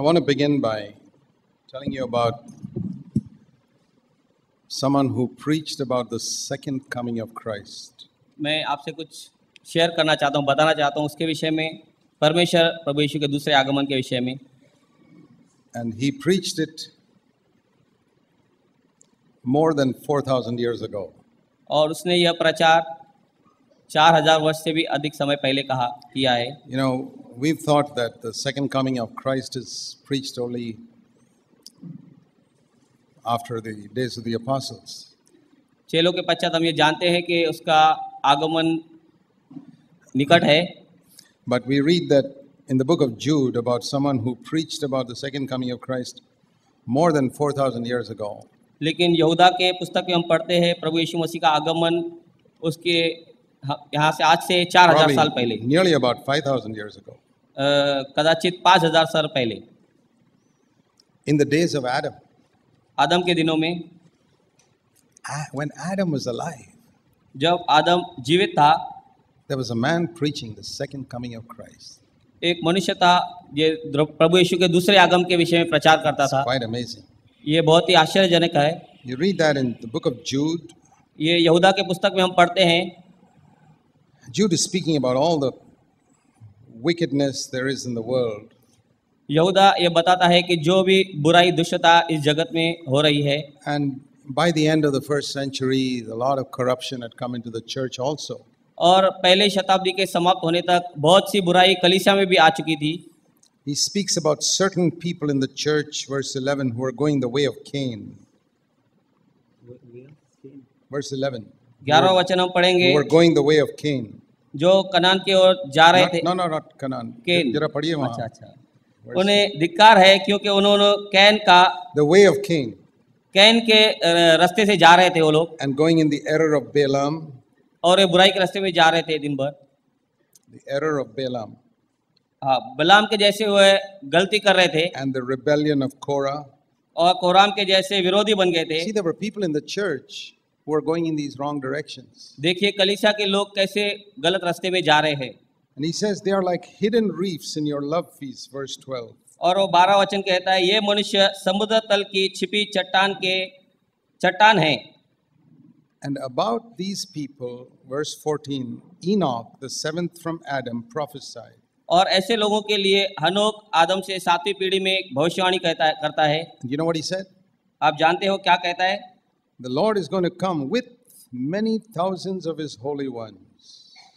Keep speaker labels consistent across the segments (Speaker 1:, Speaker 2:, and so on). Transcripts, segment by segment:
Speaker 1: want to begin by telling you about someone who preached about the second coming of Christ.
Speaker 2: मैं आपसे कुछ share करना चाहता हूँ, बताना चाहता हूँ उसके विषय में, परमेश्वर प्रभु यीशु के दूसरे आगमन के विषय में।
Speaker 1: And he preached it more than 4,000 years ago.
Speaker 2: और उसने यह प्रचार 4000 वर्ष से भी अधिक समय पहले किया है।
Speaker 1: You know, we've thought that the second coming of Christ is preached only after the days of the apostles.
Speaker 2: चेलों के पश्चात हम ये जानते हैं कि उसका आगमन निकट है।
Speaker 1: But we read that in the book of Jude about someone who preached about the second coming of Christ more than 4,000 years ago.
Speaker 2: लेकिन यहूदा के पुस्तक में हम पढ़ते हैं प्रभु यीशु मसीह का आगमन उसके यहाँ से आज से 4000 साल पहले,
Speaker 1: nearly about 5,000 years ago.
Speaker 2: कदाचित 5000 साल पहले,
Speaker 1: In the days of Adam,
Speaker 2: आदम के दिनों में,
Speaker 1: when Adam was alive,
Speaker 2: जब आदम जीवित था,
Speaker 1: there was a man preaching the second coming of Christ.
Speaker 2: एक मनुष्य था ये प्रभु यीशु के दूसरे आगमन के विषय में प्रचार करता था।
Speaker 1: Quite amazing.
Speaker 2: ये बहुत ही आश्चर्यजनक है।
Speaker 1: You read that in the book of Jude.
Speaker 2: ये यहूदा के पुस्तक में हम पढ़ते हैं।
Speaker 1: Jude is speaking about all the wickedness there is in the world.
Speaker 2: यहूदा ये बताता है कि जो भी बुराई दुष्टता इस जगत में हो रही है।
Speaker 1: And by the end of the first century, a lot of corruption had come into the church also.
Speaker 2: और पहले शताब्दी के समाप्त होने तक बहुत सी बुराई कलीसिया में भी आ चुकी थी।
Speaker 1: He speaks about certain people in the church, verse 11, who are going the way of Cain. Verse 11.
Speaker 2: 11वां वचन हम पढ़ेंगे।
Speaker 1: Who are going the way of Cain.
Speaker 2: जो कनान की ओर जा रहे थे।
Speaker 1: Not Canaan.
Speaker 2: कैन।
Speaker 1: जरा पढ़िए वहाँ.
Speaker 2: अच्छा। उन्हें धिक्कार है क्योंकि उन्होंने कैन का,
Speaker 1: the way of Cain.
Speaker 2: Can के रास्ते से जा रहे थे वो लोग।
Speaker 1: And going in the error of Balaam.
Speaker 2: और ये बुराई के रास्ते में जा रहे थे दिन भर।
Speaker 1: The error of Balaam.
Speaker 2: हाँ, बलाम के जैसे वो गलती कर रहे थे।
Speaker 1: And the rebellion of Korah.
Speaker 2: और कोराम के जैसे विरोधी बन गए थे।
Speaker 1: See, there were people in the church who are going in these wrong directions.
Speaker 2: देखिए कलीसिया के लोग कैसे गलत रास्ते में जा रहे हैं।
Speaker 1: And he says they are like hidden reefs in your love feast, verse 12.
Speaker 2: और वो 12 वचन कहता है ये मनुष्य समुद्र तल की छिपी चट्टान है।
Speaker 1: And about these people, verse 14, Enoch, the seventh from Adam, prophesied.
Speaker 2: और ऐसे लोगों के लिए हनोक आदम से 7वीं पीढ़ी में एक भविष्यवाणी करता है।
Speaker 1: You know what he said?
Speaker 2: आप जानते हो क्या कहता है?
Speaker 1: The Lord is going to come with many thousands of his holy ones.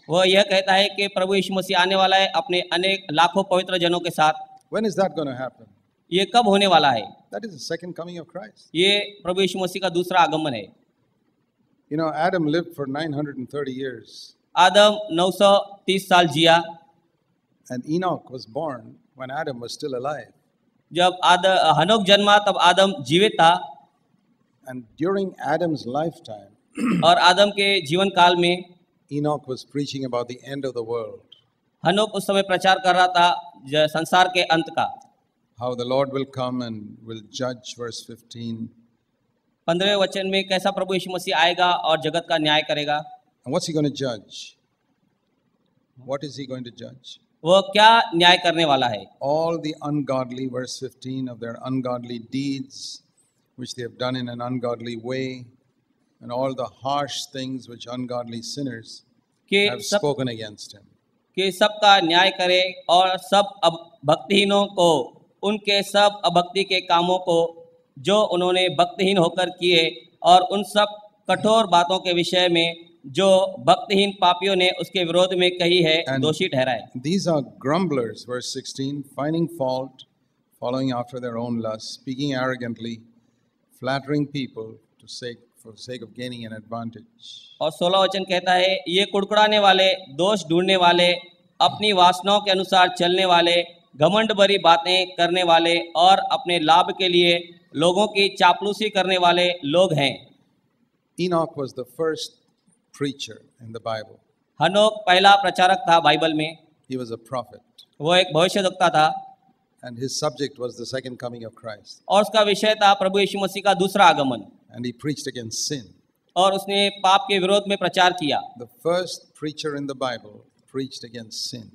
Speaker 2: वो यह कहता है कि प्रभु यीशु मसीह आने वाला है अपने अनेक लाखों पवित्र जनों के साथ।
Speaker 1: When is that going to happen?
Speaker 2: ये कब होने वाला है?
Speaker 1: That is the second coming of Christ.
Speaker 2: ये प्रभु यीशु मसीह का दूसरा आगमन है।
Speaker 1: You know, Adam lived for 930 years.
Speaker 2: आदम 930 साल जिया।
Speaker 1: And Enoch was born when Adam was still alive.
Speaker 2: जब हनोक जन्मा तब आदम जीवित था।
Speaker 1: And during Adam's lifetime,
Speaker 2: और आदम के जीवन काल में
Speaker 1: Enoch was preaching about the end of the world.
Speaker 2: हनोक उस समय प्रचार कर रहा था संसार के अंत का।
Speaker 1: How the Lord will come and will judge, verse 15.
Speaker 2: 15वें वचन में कैसा प्रभु यीशु मसीह आएगा और जगत का न्याय करेगा।
Speaker 1: And what's he going to judge? What is he going to judge?
Speaker 2: वो क्या न्याय करने वाला है?
Speaker 1: All the ungodly, verse 15, of their ungodly deeds, which they have done in an ungodly way, and all the harsh things which ungodly sinners have spoken against him.
Speaker 2: कि सबका न्याय करे और सब भक्तिहीनों को उनके सब अभक्ति के कामों को जो उन्होंने भक्तिहीन होकर किए और उन सब कठोर बातों के विषय में जो भक्तिहीन पापियों ने उसके विरोध में कही है, दोषी ठहराए।
Speaker 1: These are grumblers, verse 16, finding fault, following after their own lust, speaking arrogantly, flattering people for the sake of gaining an advantage.
Speaker 2: और 16 वचन कहता है ये कुड़कुड़ाने वाले, दोष ढूंढने वाले, अपनी वासनाओं के अनुसार चलने वाले, घमंड भरी बातें करने वाले और अपने लाभ के लिए लोगों की चापलूसी करने वाले लोग हैं।
Speaker 1: Enoch was the first preacher in the Bible.
Speaker 2: हनोक पहला प्रचारक था बाइबल में।
Speaker 1: He was a prophet.
Speaker 2: वो एक भविष्यवक्ता था।
Speaker 1: And his subject was the second coming of Christ.
Speaker 2: और उसका विषय था प्रभु यीशु मसीह का दूसरा आगमन।
Speaker 1: And he preached against sin.
Speaker 2: और उसने पाप के विरोध में प्रचार किया।
Speaker 1: The first preacher in the Bible preached against sin.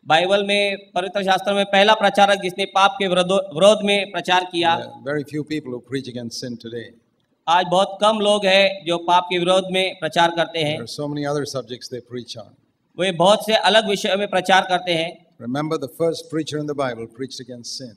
Speaker 2: Bible में पवित्र शास्त्र में पहला प्रचारक जिसने पाप के विरोध में प्रचार किया।
Speaker 1: Very few people who preach against sin today.
Speaker 2: आज बहुत कम लोग हैं जो पाप के विरोध में प्रचार करते हैं।
Speaker 1: There are so many other subjects they preach on.
Speaker 2: वे बहुत से अलग विषयों में प्रचार करते हैं।
Speaker 1: Remember, the first preacher in the Bible preached against sin.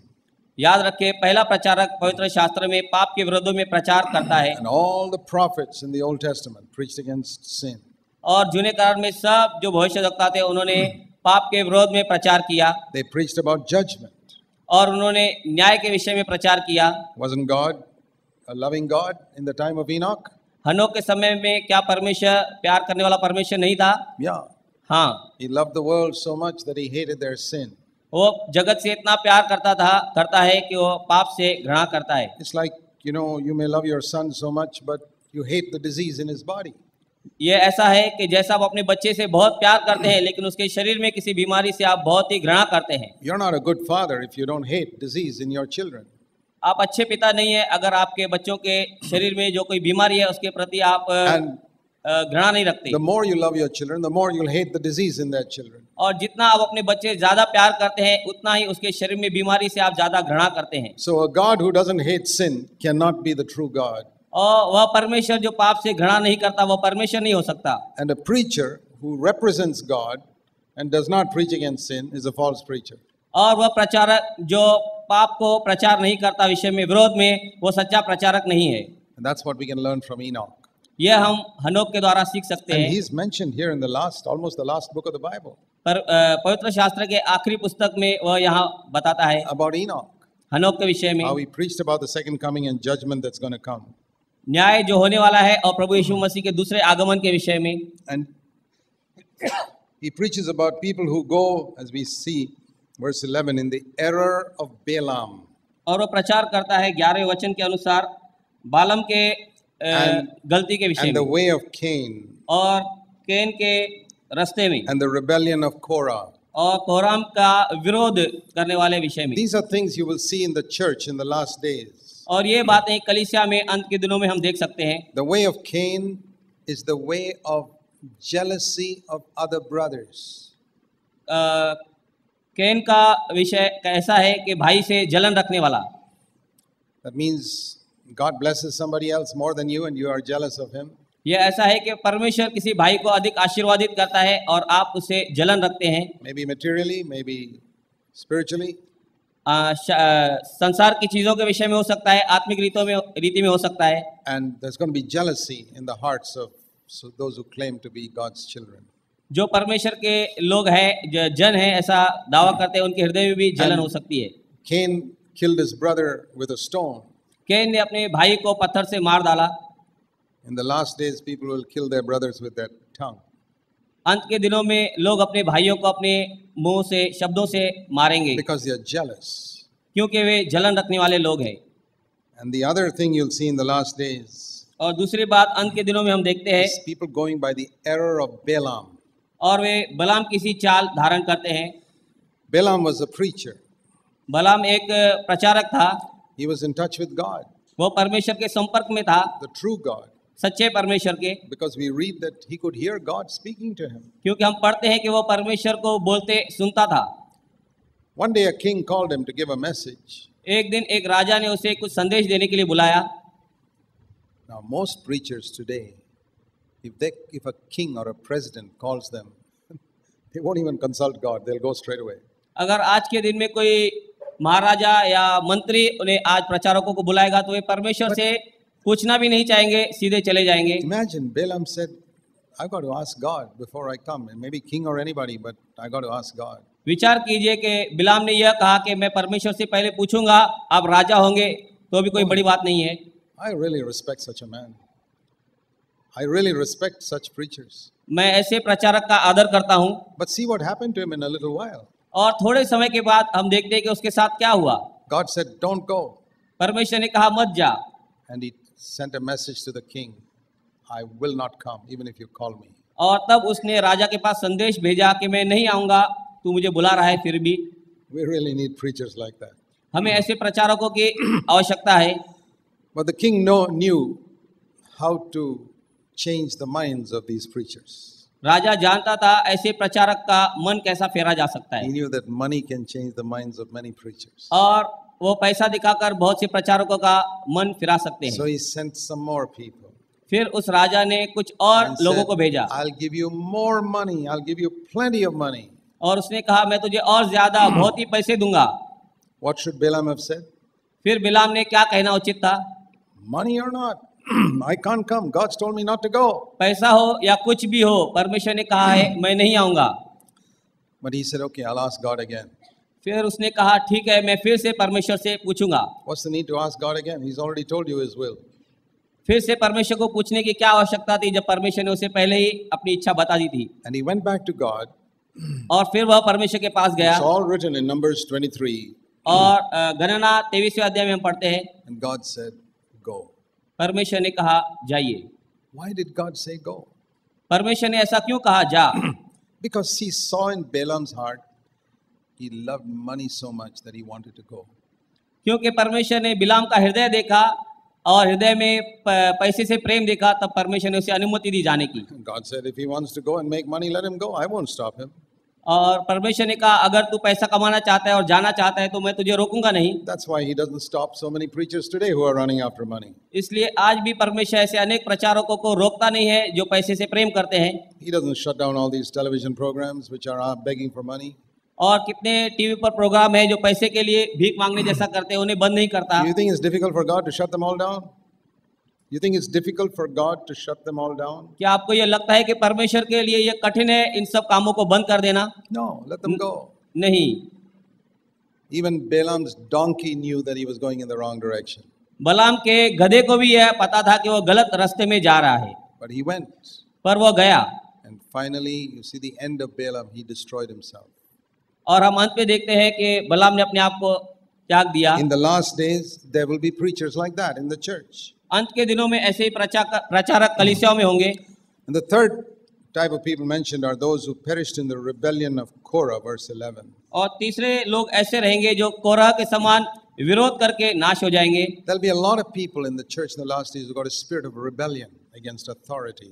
Speaker 2: याद रखिए, पहला प्रचारक पवित्र शास्त्र में पाप के विरोध में प्रचार करता है।
Speaker 1: And all the prophets in the Old Testament preached against sin.
Speaker 2: और जूने करार में सब जो भविष्यवक्ता थे उन्होंने पाप के विरोध में प्रचार किया।
Speaker 1: They preached about judgment.
Speaker 2: और उन्होंने न्याय के विषय में प्रचार किया।
Speaker 1: Wasn't God a loving God in the time of Enoch?
Speaker 2: हनोक के समय में क्या परमेश्वर प्यार करने वाला परमेश्वर नहीं था?
Speaker 1: Yeah.
Speaker 2: हाँ,
Speaker 1: He loved the world so much that he hated their sin.
Speaker 2: वो जगत से इतना प्यार करता है कि वो पाप से घृणा करता है।
Speaker 1: It's like, you may love your son so much, but you hate the disease in his body.
Speaker 2: ये ऐसा है कि जैसा आप अपने बच्चे से बहुत प्यार करते हैं लेकिन उसके शरीर में किसी बीमारी से आप बहुत ही घृणा करते हैं।
Speaker 1: You're not a good father if you don't hate disease in your children.
Speaker 2: आप अच्छे पिता नहीं है अगर आपके बच्चों के शरीर में जो कोई बीमारी है उसके प्रति आप घृणा नहीं रखते।
Speaker 1: The more you love your children, the more you'll hate the disease in their children.
Speaker 2: और जितना आप अपने बच्चे ज्यादा प्यार करते हैं उतना ही उसके शरीर में बीमारी से आप ज्यादा घृणा करते हैं।
Speaker 1: So a God who doesn't hate sin cannot be the true God.
Speaker 2: और वह परमेश्वर जो पाप से घृणा नहीं करता वह परमेश्वर नहीं हो सकता।
Speaker 1: And a preacher who represents God and does not preach against sin is a false preacher.
Speaker 2: और वह प्रचारक जो पाप को प्रचार नहीं करता विषय में विरोध में, वो सच्चा प्रचारक नहीं है।
Speaker 1: And that's what we can learn from Enoch.
Speaker 2: यह हम हनोक के द्वारा सीख सकते
Speaker 1: And
Speaker 2: हैं।
Speaker 1: he's mentioned here in the almost the last book of the Bible.
Speaker 2: पर पवित्र शास्त्र के आखिरी पुस्तक में वह यहाँ बताता है
Speaker 1: About Enoch.
Speaker 2: हनोक के विषय में,
Speaker 1: How he preached about the second coming and judgment that's going to come.
Speaker 2: न्याय जो होने वाला है और प्रभु यीशु मसीह के दूसरे आगमन के विषय में।
Speaker 1: And he preaches about people who go, as we see, verse 11, in the error of Balaam.
Speaker 2: और वो प्रचार करता है 11वें वचन के अनुसार बालम के गलती के विषय
Speaker 1: And the
Speaker 2: में
Speaker 1: way of Cain.
Speaker 2: और कैन के रास्ते में
Speaker 1: And the rebellion of Korah.
Speaker 2: और कोराम का विरोध करने वाले विषय में।
Speaker 1: These are things you will see in the church in the last days.
Speaker 2: और ये बातें कलीसिया में अंत के दिनों में हम देख सकते हैं।
Speaker 1: The way of Cain is the way of jealousy of other brothers.
Speaker 2: Can का विषय ऐसा है कि भाई से जलन रखने वाला।
Speaker 1: That means God blesses somebody else more than you and you are jealous of him.
Speaker 2: ये ऐसा है कि परमेश्वर किसी भाई को अधिक आशीर्वादित करता है और आप उससे जलन रखते हैं।
Speaker 1: Maybe materially, maybe spiritually.
Speaker 2: संसार की चीजों के विषय में हो सकता है, आत्मिक रीति में हो सकता है।
Speaker 1: And there's going to be jealousy in the hearts of those who claim to be God's children.
Speaker 2: जो परमेश्वर के लोग हैं, जन हैं, ऐसा दावा करते हैं, उनके हृदय में भी जलन हो सकती है।
Speaker 1: Cain killed his brother with a stone.
Speaker 2: Can ने अपने भाई को पत्थर से मार डाला।
Speaker 1: In the last days, people will kill their brothers with their tongue.
Speaker 2: अंत के दिनों में लोग अपने भाइयों को अपने मुंह से, शब्दों से मारेंगे।
Speaker 1: Because they are jealous.
Speaker 2: क्योंकि वे जलन रखने वाले लोग हैं।
Speaker 1: And the other thing you'll see in the last days
Speaker 2: और दूसरी बात अंत के दिनों में हम देखते हैं
Speaker 1: is people going by the error of Balaam.
Speaker 2: और वे बलाम किसी चाल धारण करते हैं।
Speaker 1: Balaam was a preacher.
Speaker 2: बलाम एक प्रचारक था।
Speaker 1: He was in touch with God,
Speaker 2: वो परमेश्वर के संपर्क में था,
Speaker 1: the true God,
Speaker 2: सच्चे परमेश्वर के।
Speaker 1: because we read that he could hear God speaking to him.
Speaker 2: क्योंकि हम पढ़ते हैं कि वो परमेश्वर को बोलते सुनता था।
Speaker 1: One day a king called him to give a message.
Speaker 2: एक दिन एक राजा ने उसे कुछ संदेश देने के लिए बुलाया।
Speaker 1: Now most preachers today, if a king or a president calls them, they won't even consult God, they'll go straight away.
Speaker 2: अगर आज के दिन में कोई महाराजा या मंत्री उन्हें आज प्रचारकों को बुलाएगा तो वे परमेश्वर से पूछना भी नहीं चाहेंगे, सीधे चले जाएंगे।
Speaker 1: Imagine Balaam said, I've got to ask God before I come, and maybe king or anybody, but I got to ask God.
Speaker 2: विचार कीजिए कि बिलाम ने यह कहा कि मैं परमेश्वर से पहले पूछूंगा, आप राजा होंगे तो भी कोई बड़ी बात नहीं है।
Speaker 1: I really respect such a man. I really respect such preachers.
Speaker 2: मैं ऐसे प्रचारक का आदर करता हूँ।
Speaker 1: But see what happened to him in a little while.
Speaker 2: और थोड़े समय के बाद हम देखते हैं कि उसके साथ क्या हुआ।
Speaker 1: God said, don't go.
Speaker 2: परमेश्वर ने कहा मत जा।
Speaker 1: And he sent a message to the king. I will not come, even if you call me.
Speaker 2: और तब उसने राजा के पास संदेश भेजा कि मैं नहीं आऊंगा, तू मुझे बुला रहा है फिर भी।
Speaker 1: We really need preachers like that.
Speaker 2: हमें ऐसे प्रचारकों की आवश्यकता है।
Speaker 1: But the king knew how to change the minds of these preachers.
Speaker 2: राजा जानता था ऐसे प्रचारक का मन कैसा फेरा जा सकता
Speaker 1: He
Speaker 2: है,
Speaker 1: knew that money can change the minds of many preachers.
Speaker 2: और वो पैसा दिखाकर बहुत से प्रचारकों का मन फिरा सकते
Speaker 1: So
Speaker 2: हैं।
Speaker 1: he sent some more people
Speaker 2: फिर उस राजा ने कुछ और
Speaker 1: and
Speaker 2: लोगों
Speaker 1: said,
Speaker 2: को भेजा
Speaker 1: I'll give you more money. I'll give you plenty of money.
Speaker 2: और उसने कहा मैं तुझे और ज्यादा बहुत ही पैसे दूंगा।
Speaker 1: What should Balaam have said?
Speaker 2: फिर बिलाम ने क्या कहना उचित था?
Speaker 1: Money or not? I can't come. God's told me not to go.
Speaker 2: पैसा हो या कुछ भी हो, परमेश्वर ने कहा है मैं नहीं आऊंगा।
Speaker 1: But he said, okay, I'll ask God again.
Speaker 2: फिर उसने कहा ठीक है, मैं फिर से परमेश्वर से पूछूंगा।
Speaker 1: What's the need to ask God again? He's already told you his will.
Speaker 2: फिर से परमेश्वर को पूछने की क्या आवश्यकता थी जब परमेश्वर ने उसे पहले ही अपनी इच्छा बता दी थी।
Speaker 1: And he went back to God.
Speaker 2: और फिर वह परमेश्वर के पास गया,
Speaker 1: It's all written in Numbers 23.
Speaker 2: और गणना 23वें अध्याय में हम पढ़ते हैं,
Speaker 1: And God said, go.
Speaker 2: परमेश्वर ने कहा जाइए।
Speaker 1: Why did God say go?
Speaker 2: परमेश्वर ने ऐसा क्यों कहा जा?
Speaker 1: Because he saw in Balaam's heart, he loved money so much that he wanted to go.
Speaker 2: क्योंकि परमेश्वर ने बिलाम का हृदय देखा और हृदय में पैसे से प्रेम देखा, तब परमेश्वर ने उसे अनुमति दी जाने की।
Speaker 1: God said, if he wants to go and make money, let him go. I won't stop him.
Speaker 2: और परमेश्वर ने कहा अगर तू पैसा कमाना चाहता है और जाना चाहता है तो मैं तुझे रोकूंगा नहीं।
Speaker 1: That's why he doesn't stop so many preachers today who are running after money.
Speaker 2: इसलिए आज भी परमेश्वर ऐसे अनेक प्रचारकों को रोकता नहीं है जो पैसे से प्रेम करते हैं।
Speaker 1: He doesn't shut down all these television programs which are begging for money.
Speaker 2: और कितने टीवी पर प्रोग्राम है जो पैसे के लिए भीख मांगने जैसा करते हैं, उन्हें बंद नहीं करता।
Speaker 1: Do you think it's difficult for God to shut them all down? You think it's difficult for God to shut them all down?
Speaker 2: क्या आपको ये लगता है कि परमेश्वर के लिए ये कठिन है इन सब कामों को बंद कर देना?
Speaker 1: No, let them go.
Speaker 2: नहीं।
Speaker 1: Even Balaam's donkey knew that he was going in the wrong direction.
Speaker 2: बलाम के गधे को भी यह पता था कि वो गलत रास्ते में जा रहा है,
Speaker 1: But he went.
Speaker 2: पर वो गया।
Speaker 1: And finally, you see the end of Balaam, he destroyed himself.
Speaker 2: और हम अंत में देखते हैं कि बलाम ने अपने आप को त्याग दिया।
Speaker 1: In the last days, there will be preachers like that in the church.
Speaker 2: अंत के दिनों में ऐसे ही प्रचारक कलीसियाओं में होंगे।
Speaker 1: And the third type of people mentioned are those who perished in the rebellion of Korah, verse 11.
Speaker 2: और तीसरे लोग ऐसे रहेंगे जो कोरह के समान विरोध करके नाश हो जाएंगे।
Speaker 1: There'll be a lot of people in the church in the last days who got a spirit of rebellion against authority.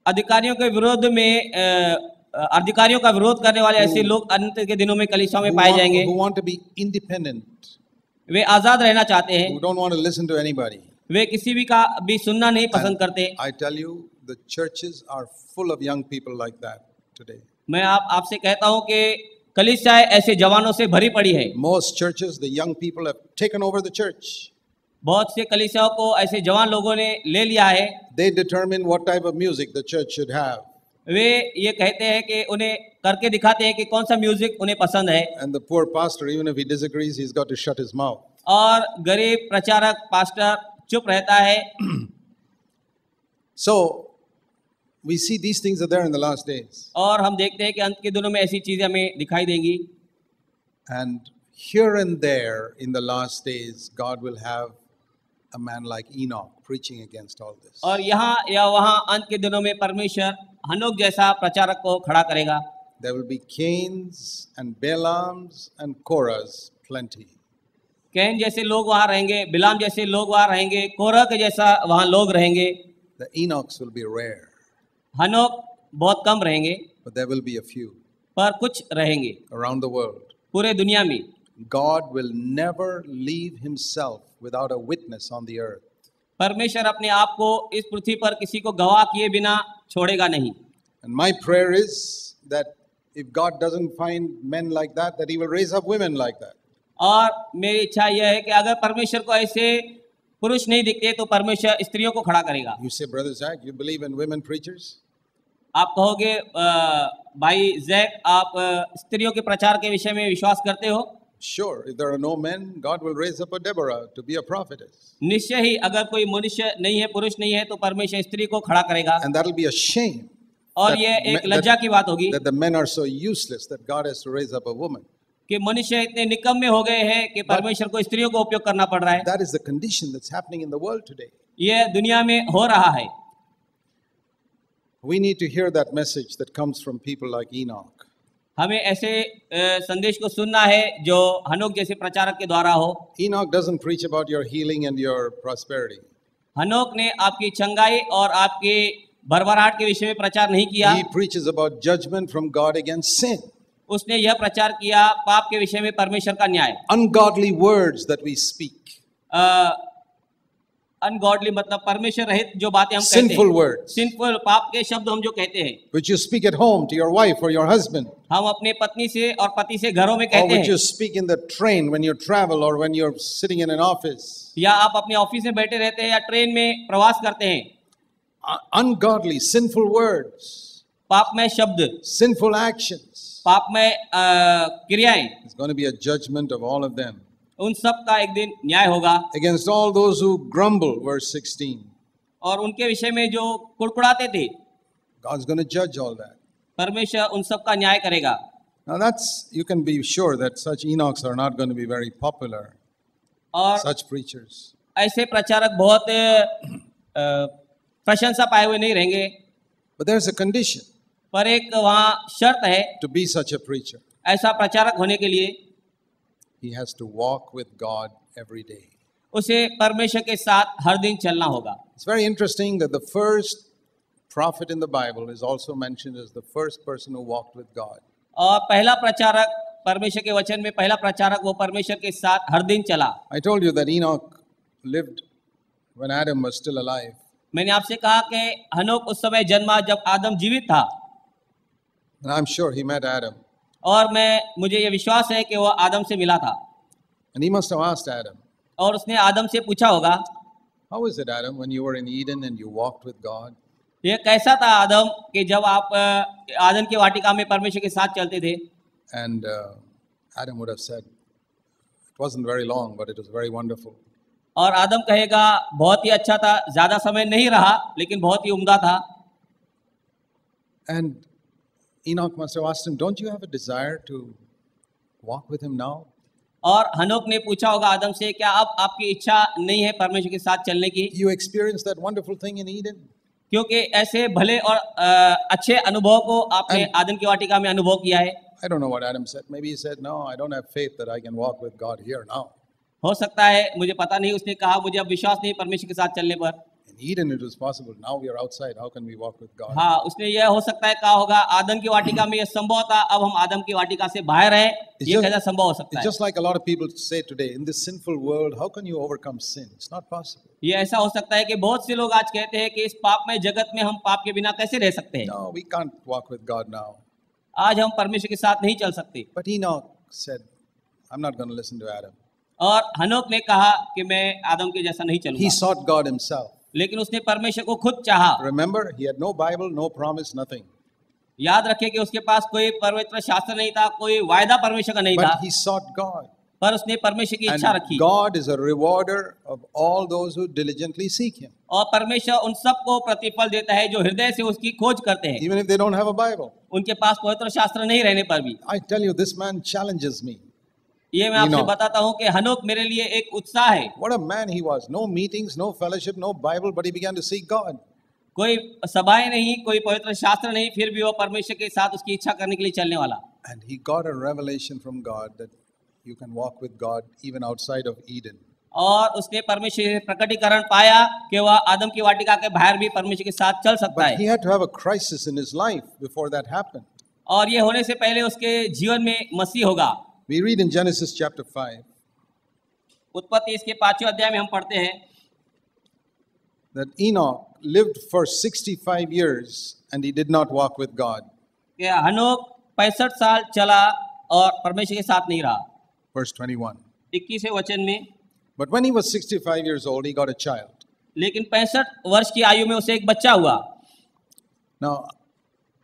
Speaker 2: अधिकारियों के विरोध में अधिकारियों का विरोध करने वाले ऐसे लोग अंत के दिनों में कलीसियाओं में पाए जाएंगे।
Speaker 1: Who want to be independent,
Speaker 2: वे आजाद रहना चाहते हैं,
Speaker 1: who don't want to listen to anybody.
Speaker 2: वे किसी भी का भी सुनना नहीं पसंद करते।
Speaker 1: I tell you, the churches are full of young people like that today.
Speaker 2: मैं आपसे कहता हूं कि कलीसियाएं ऐसे जवानों से भरी पड़ी है।
Speaker 1: Most churches, the young people have taken over the church.
Speaker 2: बहुत से कलीसियाओं को ऐसे जवान लोगों ने ले लिया है।
Speaker 1: They determine what type of music the church should have.
Speaker 2: वे ये कहते हैं कि उन्हें करके दिखाते हैं कि कौन सा म्यूजिक उन्हें पसंद है।
Speaker 1: And the poor pastor, even if he disagrees, he's got to shut his mouth.
Speaker 2: और गरीब प्रचारक पास्टर चुप रहता है।
Speaker 1: So we see these things are there in the last days.
Speaker 2: और हम देखते हैं कि अंत के दिनों में ऐसी चीजें हमें दिखाई देंगी।
Speaker 1: And here and there in the last days, God will have a man like Enoch preaching against all this.
Speaker 2: और यहाँ या वहाँ अंत के दिनों में परमेश्वर हनोक जैसा प्रचारक को खड़ा करेगा।
Speaker 1: There will be Cains and Balaams and Korahs plenty.
Speaker 2: Can जैसे लोग वहाँ रहेंगे, बिलाम जैसे लोग वहाँ रहेंगे, कोरह के जैसा वहाँ लोग रहेंगे।
Speaker 1: The Enochs will be rare,
Speaker 2: हनोक बहुत कम रहेंगे,
Speaker 1: but there will be a few
Speaker 2: पर कुछ रहेंगे
Speaker 1: around the world.
Speaker 2: पूरे दुनिया में।
Speaker 1: God will never leave himself without a witness on the earth.
Speaker 2: परमेश्वर अपने आप को इस पृथ्वी पर किसी को गवाह किए बिना छोड़ेगा नहीं।
Speaker 1: And my prayer is that if God doesn't find men like that, that he will raise up women like that.
Speaker 2: और मेरी इच्छा यह है कि अगर परमेश्वर को ऐसे पुरुष नहीं दिखते तो परमेश्वर स्त्रियों को खड़ा करेगा।
Speaker 1: You say, Brother Zach, you believe in women preachers?
Speaker 2: आप कहोगे भाई जैक, आप स्त्रियों के प्रचार के विषय में विश्वास करते हो?
Speaker 1: Sure, if there are no men, God will raise up a Deborah to be a prophetess.
Speaker 2: निश्चय ही अगर कोई मनुष्य नहीं है, पुरुष नहीं है, तो परमेश्वर स्त्री को खड़ा करेगा।
Speaker 1: And that'll be a shame.
Speaker 2: और
Speaker 1: that
Speaker 2: ये एक
Speaker 1: me-
Speaker 2: लज्जा की बात होगी
Speaker 1: That the men are so useless that God has to raise up a woman.
Speaker 2: कि मनुष्य इतने निकम्मे हो गए हैं कि परमेश्वर को स्त्रियों को उपयोग करना पड़ रहा है।
Speaker 1: That is the condition that's happening in the world today.
Speaker 2: ये दुनिया में हो रहा है।
Speaker 1: We need to hear that message that comes from people like Enoch.
Speaker 2: हमें ऐसे संदेश को सुनना है जो हनोक जैसे प्रचारक के द्वारा हो।
Speaker 1: Enoch doesn't preach about your healing and your prosperity.
Speaker 2: हनोक ने आपकी चंगाई और आपकी भरभराहट के विषय में प्रचार नहीं किया।
Speaker 1: He preaches about judgment from God against sin.
Speaker 2: उसने यह प्रचार किया पाप के विषय में परमेश्वर का न्याय।
Speaker 1: Ungodly words that we speak.
Speaker 2: Ungodly मतलब परमेश्वर रहित जो बातें हम कहते हैं।
Speaker 1: Sinful words.
Speaker 2: सिंफुल पाप के शब्द हम जो कहते हैं।
Speaker 1: Which you speak at home to your wife or your husband.
Speaker 2: हम अपने पत्नी से और पति से घरों में
Speaker 1: Or
Speaker 2: कहते
Speaker 1: which
Speaker 2: हैं।
Speaker 1: you speak in the train when you travel or when you're sitting in an office.
Speaker 2: या आप अपने ऑफिस में बैठे रहते हैं या ट्रेन में प्रवास करते हैं।
Speaker 1: Ungodly, sinful words.
Speaker 2: पापमय शब्द,
Speaker 1: Sinful actions.
Speaker 2: पापमय क्रियाएं,
Speaker 1: There's going to be a judgment of all of them.
Speaker 2: उन सब का एक दिन न्याय होगा।
Speaker 1: Against all those who grumble, verse 16.
Speaker 2: और उनके विषय में जो कुड़कुड़ाते थे,
Speaker 1: God's going to judge all that.
Speaker 2: परमेश्वर उन सब का न्याय करेगा।
Speaker 1: Now you can be sure that such Enochs are not going to be very popular.
Speaker 2: और
Speaker 1: Such preachers.
Speaker 2: ऐसे प्रचारक बहुत प्रशंसा पाए हुए नहीं रहेंगे।
Speaker 1: But there's a condition
Speaker 2: पर एक वहाँ शर्त है
Speaker 1: to be such a preacher.
Speaker 2: ऐसा प्रचारक होने के लिए
Speaker 1: He has to walk with God every day.
Speaker 2: उसे परमेश्वर के साथ हर दिन चलना होगा।
Speaker 1: It's very interesting that the first prophet in the Bible is also mentioned as the first person who walked with God.
Speaker 2: और पहला प्रचारक परमेश्वर के वचन में पहला प्रचारक वो परमेश्वर के साथ हर दिन चला।
Speaker 1: I told you that Enoch lived when Adam was still alive.
Speaker 2: मैंने आपसे कहा कि हनोक उस समय जन्मा जब आदम जीवित था।
Speaker 1: And I'm sure he met Adam.
Speaker 2: और मुझे ये विश्वास है कि वो आदम से मिला था।
Speaker 1: And he must have asked Adam,
Speaker 2: और उसने आदम से पूछा होगा,
Speaker 1: how is it, Adam, when you were in Eden and you walked with God?
Speaker 2: ये कैसा था आदम कि जब आप आदम की वाटिका में परमेश्वर के साथ चलते थे?
Speaker 1: And Adam would have said, it wasn't very long, but it was very wonderful.
Speaker 2: और आदम कहेगा बहुत ही अच्छा था, ज्यादा समय नहीं रहा लेकिन बहुत ही उम्दा था।
Speaker 1: And Enoch must have asked him, don't you have a desire to walk with him now?
Speaker 2: और हनोक ने पूछा होगा आदम से, क्या अब आपकी इच्छा नहीं है परमेश्वर के साथ चलने की?
Speaker 1: You experienced that wonderful thing in Eden.
Speaker 2: क्योंकि ऐसे भले और अच्छे अनुभव को आपने आदम की वाटिका में अनुभव किया है।
Speaker 1: I don't know what Adam said. Maybe he said, no, I don't have faith that I can walk with God here now.
Speaker 2: हो सकता है, मुझे पता नहीं, उसने कहा मुझे अब विश्वास नहीं परमेश्वर के साथ चलने पर।
Speaker 1: In Eden it was possible. Now we are outside. How can we walk with God?
Speaker 2: हाँ, उसने यह हो सकता है कहा होगा आदम की वाटिका में यह संभव था, अब हम आदम की वाटिका से बाहर हैं, ये कैसा संभव हो सकता है?
Speaker 1: It's just like a lot of people say today, in this sinful world, how can you overcome sin? It's not possible.
Speaker 2: ये ऐसा हो सकता है कि बहुत से लोग आज कहते हैं कि इस पापमय जगत में हम पाप के बिना कैसे रह सकते हैं?
Speaker 1: No, we can't walk with God now.
Speaker 2: आज हम परमेश्वर के साथ नहीं चल सकते।
Speaker 1: But Enoch said, I'm not going to listen to Adam.
Speaker 2: और हनोक ने कहा कि मैं आदम के जैसा नहीं
Speaker 1: He
Speaker 2: चलूंगा।
Speaker 1: sought God himself.
Speaker 2: लेकिन उसने परमेश्वर को खुद चाहा।
Speaker 1: Remember, he had no Bible, no promise, nothing.
Speaker 2: याद रखिए कि उसके पास कोई पवित्र शास्त्र नहीं था, कोई वायदा परमेश्वर का नहीं था,
Speaker 1: But he sought God.
Speaker 2: पर उसने परमेश्वर की इच्छा
Speaker 1: And
Speaker 2: रखी।
Speaker 1: God is a rewarder of all those who diligently seek him.
Speaker 2: और परमेश्वर उन सबको प्रतिफल देता है जो हृदय से उसकी खोज करते हैं,
Speaker 1: Even if they don't have a Bible.
Speaker 2: उनके पास पवित्र शास्त्र नहीं रहने पर भी।
Speaker 1: I tell you, this man challenges me.
Speaker 2: ये मैं आपसे बताता हूँ कि हनोक मेरे लिए एक उत्साह है।
Speaker 1: What a man he was. No meetings, no fellowship, no Bible, but he began to seek God.
Speaker 2: कोई सभाएं नहीं, कोई पवित्र शास्त्र नहीं, फिर भी वो परमेश्वर के साथ उसकी इच्छा करने के लिए चलने वाला।
Speaker 1: And he got a revelation from God that you can walk with God even outside of Eden.
Speaker 2: और उसने परमेश्वर से प्रकटीकरण पाया कि वह आदम की वाटिका के बाहर भी परमेश्वर के साथ चल सकता
Speaker 1: But he
Speaker 2: है।
Speaker 1: had to have a crisis in his life before that happened.
Speaker 2: और ये होने से पहले उसके जीवन में मसीह होगा।
Speaker 1: We read in Genesis chapter 5
Speaker 2: उत्पत्ति इसके 5वें अध्याय में हम पढ़ते हैं
Speaker 1: that Enoch lived for 65 years and he did not walk with God.
Speaker 2: कि हनोक 65 साल चला और परमेश्वर के साथ नहीं रहा।
Speaker 1: Verse 21.
Speaker 2: 21वें वचन में,
Speaker 1: But when he was 65 years old, he got a child.
Speaker 2: लेकिन 65 वर्ष की आयु में उसे एक बच्चा हुआ।
Speaker 1: Now,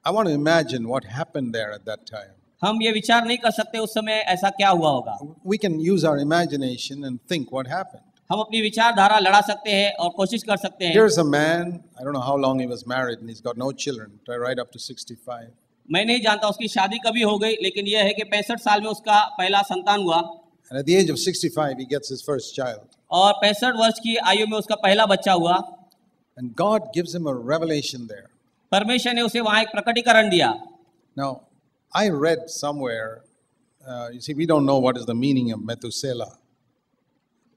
Speaker 1: I want to imagine what happened there at that time.
Speaker 2: हम ये विचार नहीं कर सकते उस समय ऐसा क्या हुआ होगा।
Speaker 1: We can use our imagination and think what happened.
Speaker 2: हम अपनी विचारधारा लड़ा सकते हैं और कोशिश कर सकते हैं।
Speaker 1: Here's a man, I don't know how long he was married, and he's got no children, right up to 65.
Speaker 2: मैं नहीं जानता उसकी शादी कभी हो गई, लेकिन यह है कि 65 साल में उसका पहला संतान हुआ।
Speaker 1: And at the age of 65, he gets his first child.
Speaker 2: और 65 वर्ष की आयु में उसका पहला बच्चा हुआ।
Speaker 1: And God gives him a revelation there.
Speaker 2: परमेश्वर ने उसे वहाँ एक प्रकटीकरण दिया।
Speaker 1: Now, I read somewhere, you see, we don't know what is the meaning of Methuselah.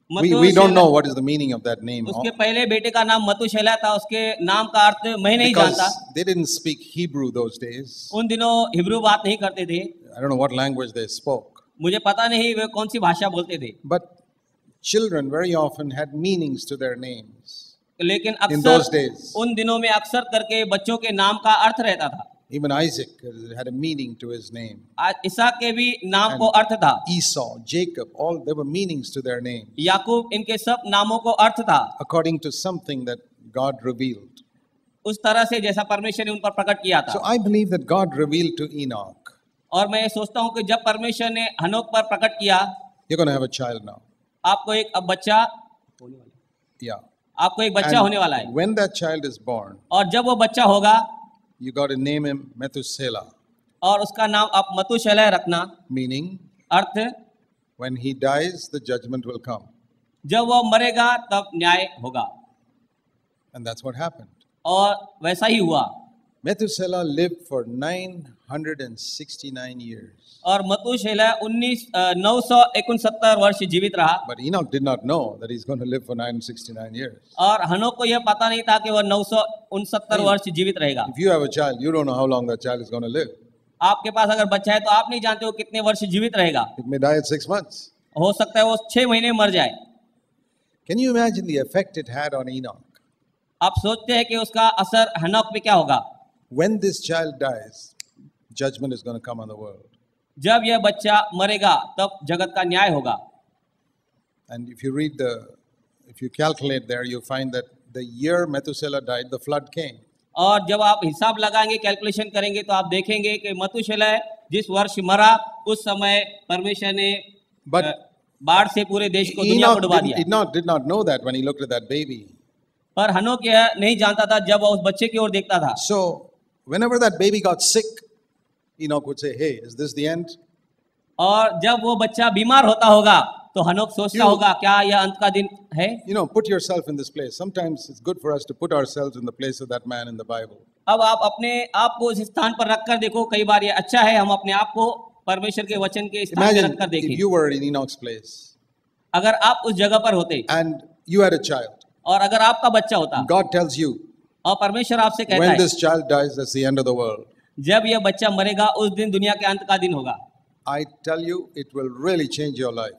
Speaker 1: We don't know what is the meaning of that name.
Speaker 2: उसके पहले बेटे का नाम मतुशेलह था, उसके नाम का अर्थ मैं नहीं जानता.
Speaker 1: Because they didn't speak Hebrew those days.
Speaker 2: उन दिनों हिब्रू बात नहीं करते थे.
Speaker 1: I don't know what language they spoke.
Speaker 2: मुझे पता नहीं वे कौन सी भाषा बोलते थे.
Speaker 1: But children very often had meanings to their names.
Speaker 2: लेकिन
Speaker 1: In those
Speaker 2: अक्सर
Speaker 1: days.
Speaker 2: उन दिनों में अक्सर करके बच्चों के नाम का अर्थ रहता था.
Speaker 1: Even Isaac had a meaning to his name.
Speaker 2: इसहाक के भी नाम को अर्थ था.
Speaker 1: Esau, Jacob, all there were meanings to their names.
Speaker 2: याकूब, इनके सब नामों को अर्थ था.
Speaker 1: According to something that God revealed.
Speaker 2: उस तरह से जैसा परमेश्वर ने उन पर प्रकट किया था.
Speaker 1: So I believe that God revealed to Enoch.
Speaker 2: और मैं सोचता हूँ कि जब परमेश्वर ने हनोक पर प्रकट किया,
Speaker 1: You're going to have a child now.
Speaker 2: आपको एक अब बच्चा होने वाला है.
Speaker 1: Yeah.
Speaker 2: आपको एक बच्चा होने वाला है.
Speaker 1: When that child is born,
Speaker 2: और जब वो बच्चा होगा,
Speaker 1: you got to name him Methuselah.
Speaker 2: और उसका नाम आप मतुशेलह रखना.
Speaker 1: Meaning,
Speaker 2: earth,
Speaker 1: when he dies, the judgment will come.
Speaker 2: जब वो मरेगा तब न्याय होगा.
Speaker 1: And that's what happened.
Speaker 2: और वैसा ही हुआ.
Speaker 1: Methuselah lived for 969 years.
Speaker 2: और मतुशेलह 969 वर्ष जीवित रहा.
Speaker 1: But Enoch did not know that he's going to live for 969 years.
Speaker 2: और हनोक को यह पता नहीं था कि वह 969 वर्ष जीवित रहेगा.
Speaker 1: If you have a child, you don't know how long that child is going to live.
Speaker 2: आपके पास अगर बच्चा है तो आप नहीं जानते वो कितने वर्ष जीवित रहेगा.
Speaker 1: It may die at 6 months.
Speaker 2: हो सकता है वो 6 महीने में मर जाए.
Speaker 1: Can you imagine the effect it had on Enoch?
Speaker 2: आप सोचते हैं कि उसका असर हनोक पे क्या होगा?
Speaker 1: When this child dies, judgment is going to come on the world.
Speaker 2: जब यह बच्चा मरेगा तब जगत का न्याय होगा.
Speaker 1: And if you calculate there, you find that the year Methuselah died, the flood came.
Speaker 2: और जब आप हिसाब लगाएंगे, कैलकुलेशन करेंगे तो आप देखेंगे कि मतुशेलह जिस वर्ष मरा उस समय परमेश्वर ने बाढ़ से पूरे देश को, दुनिया को डुबा दिया.
Speaker 1: Enoch did not know that when he looked at that baby.
Speaker 2: पर हनोक यह नहीं जानता था जब वह उस बच्चे की ओर देखता था.
Speaker 1: So whenever that baby got sick, Enoch would say, "Hey, is this the end?"
Speaker 2: और जब वो बच्चा बीमार होता होगा तो हनोक सोचता होगा क्या यह अंत का दिन है?
Speaker 1: Put yourself in this place. Sometimes it's good for us to put ourselves in the place of that man in the Bible.
Speaker 2: अब आप अपने आप को उस स्थान पर रखकर देखो. कई बार ये अच्छा है हम अपने आप को परमेश्वर के वचन के स्थान पर रखकर देखें.
Speaker 1: If you were in Enoch's place.
Speaker 2: अगर आप उस जगह पर होते.
Speaker 1: And you had a child.
Speaker 2: और अगर आपका बच्चा होता.
Speaker 1: God tells you.
Speaker 2: और परमेश्वर आपसे कहता है.
Speaker 1: When this child dies, that's the end of the world.
Speaker 2: जब यह बच्चा मरेगा उस दिन दुनिया के अंत का दिन होगा.
Speaker 1: I tell you, it will really change your life.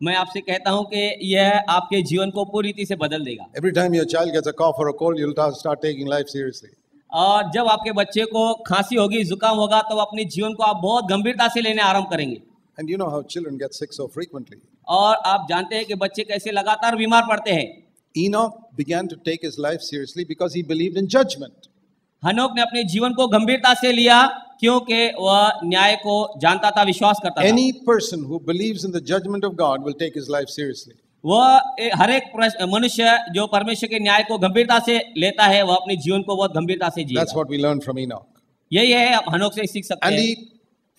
Speaker 2: मैं आपसे कहता हूं कि यह आपके जीवन को पूरी रीति से बदल देगा.
Speaker 1: Every time your child gets a cough or a cold, you'll start taking life seriously.
Speaker 2: और जब आपके बच्चे को खांसी होगी, जुकाम होगा, तो अपने जीवन को आप बहुत गंभीरता से लेने आरंभ करेंगे.
Speaker 1: And you know how children get sick so frequently.
Speaker 2: और आप जानते हैं कि बच्चे कैसे लगातार बीमार पड़ते हैं.
Speaker 1: Enoch began to take his life seriously because he believed in judgment.
Speaker 2: हनोक ने अपने जीवन को गंभीरता से लिया क्योंकि वह न्याय को जानता था, विश्वास करता था.
Speaker 1: Any person who believes in the judgment of God will take his life seriously.
Speaker 2: वह हर एक मनुष्य जो परमेश्वर के न्याय को गंभीरता से लेता है वह अपने जीवन को बहुत गंभीरता से जिएगा.
Speaker 1: That's what we learned from Enoch.
Speaker 2: यही है हम हनोक से सीख सकते हैं.
Speaker 1: And he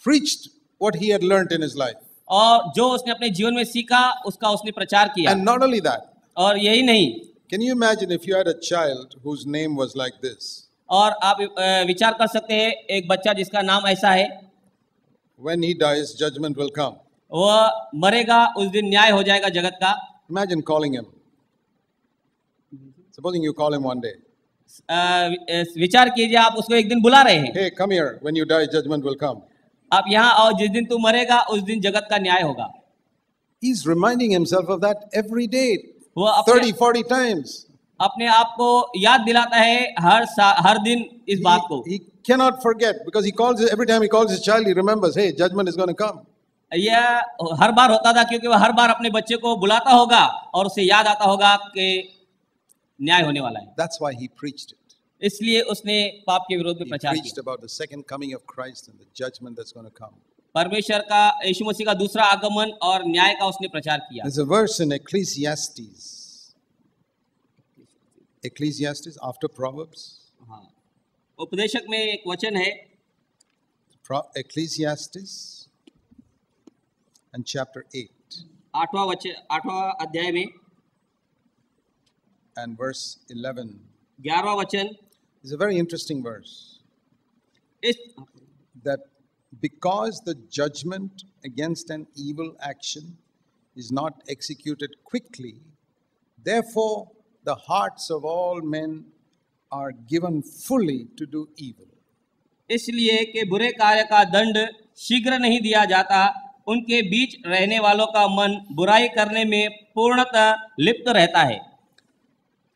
Speaker 1: preached what he had learned in his life.
Speaker 2: और जो उसने अपने जीवन में सीखा उसका उसने प्रचार किया.
Speaker 1: And not only that.
Speaker 2: और यही नहीं.
Speaker 1: Can you imagine if you had a child whose name was like this?
Speaker 2: और आप विचार कर सकते हैं एक बच्चा जिसका नाम ऐसा है.
Speaker 1: When he dies, judgment will come.
Speaker 2: वह मरेगा उस दिन न्याय हो जाएगा जगत का.
Speaker 1: Imagine calling him. Supposing you call him one day.
Speaker 2: विचार कीजिए आप उसको एक दिन बुला रहे हैं.
Speaker 1: Hey, come here. When you die, judgment will come.
Speaker 2: आप यहाँ आओ, जिस दिन तू मरेगा उस दिन जगत का न्याय होगा.
Speaker 1: He's reminding himself of that every day.
Speaker 2: वो
Speaker 1: 30-40 times.
Speaker 2: अपने आप को याद दिलाता है हर दिन इस बात को.
Speaker 1: He cannot forget because every time he calls his child, he remembers, hey, judgment is going to come.
Speaker 2: यह हर बार होता था क्योंकि वह हर बार अपने बच्चे को बुलाता होगा और उसे याद आता होगा कि न्याय होने वाला है.
Speaker 1: That's why he preached it.
Speaker 2: इसलिए उसने पाप के विरोध में प्रचार किया.
Speaker 1: He preached about the second coming of Christ and the judgment that's going to come.
Speaker 2: परमेश्वर का, यीशु मसीह का दूसरा आगमन और न्याय का उसने प्रचार किया.
Speaker 1: There's a verse in Ecclesiastes after Proverbs.
Speaker 2: हाँ, उपदेशक में एक वचन है.
Speaker 1: Ecclesiastes and chapter 8.
Speaker 2: 8वां अध्याय में
Speaker 1: and verse 11.
Speaker 2: 11वां वचन.
Speaker 1: It's a very interesting verse. That because the judgment against an evil action is not executed quickly, therefore the hearts of all men are given fully to do evil.
Speaker 2: इसलिए कि बुरे कार्य का दंड शीघ्र नहीं दिया जाता, उनके बीच रहने वालों का मन बुराई करने में पूर्णतः लिप्त रहता है।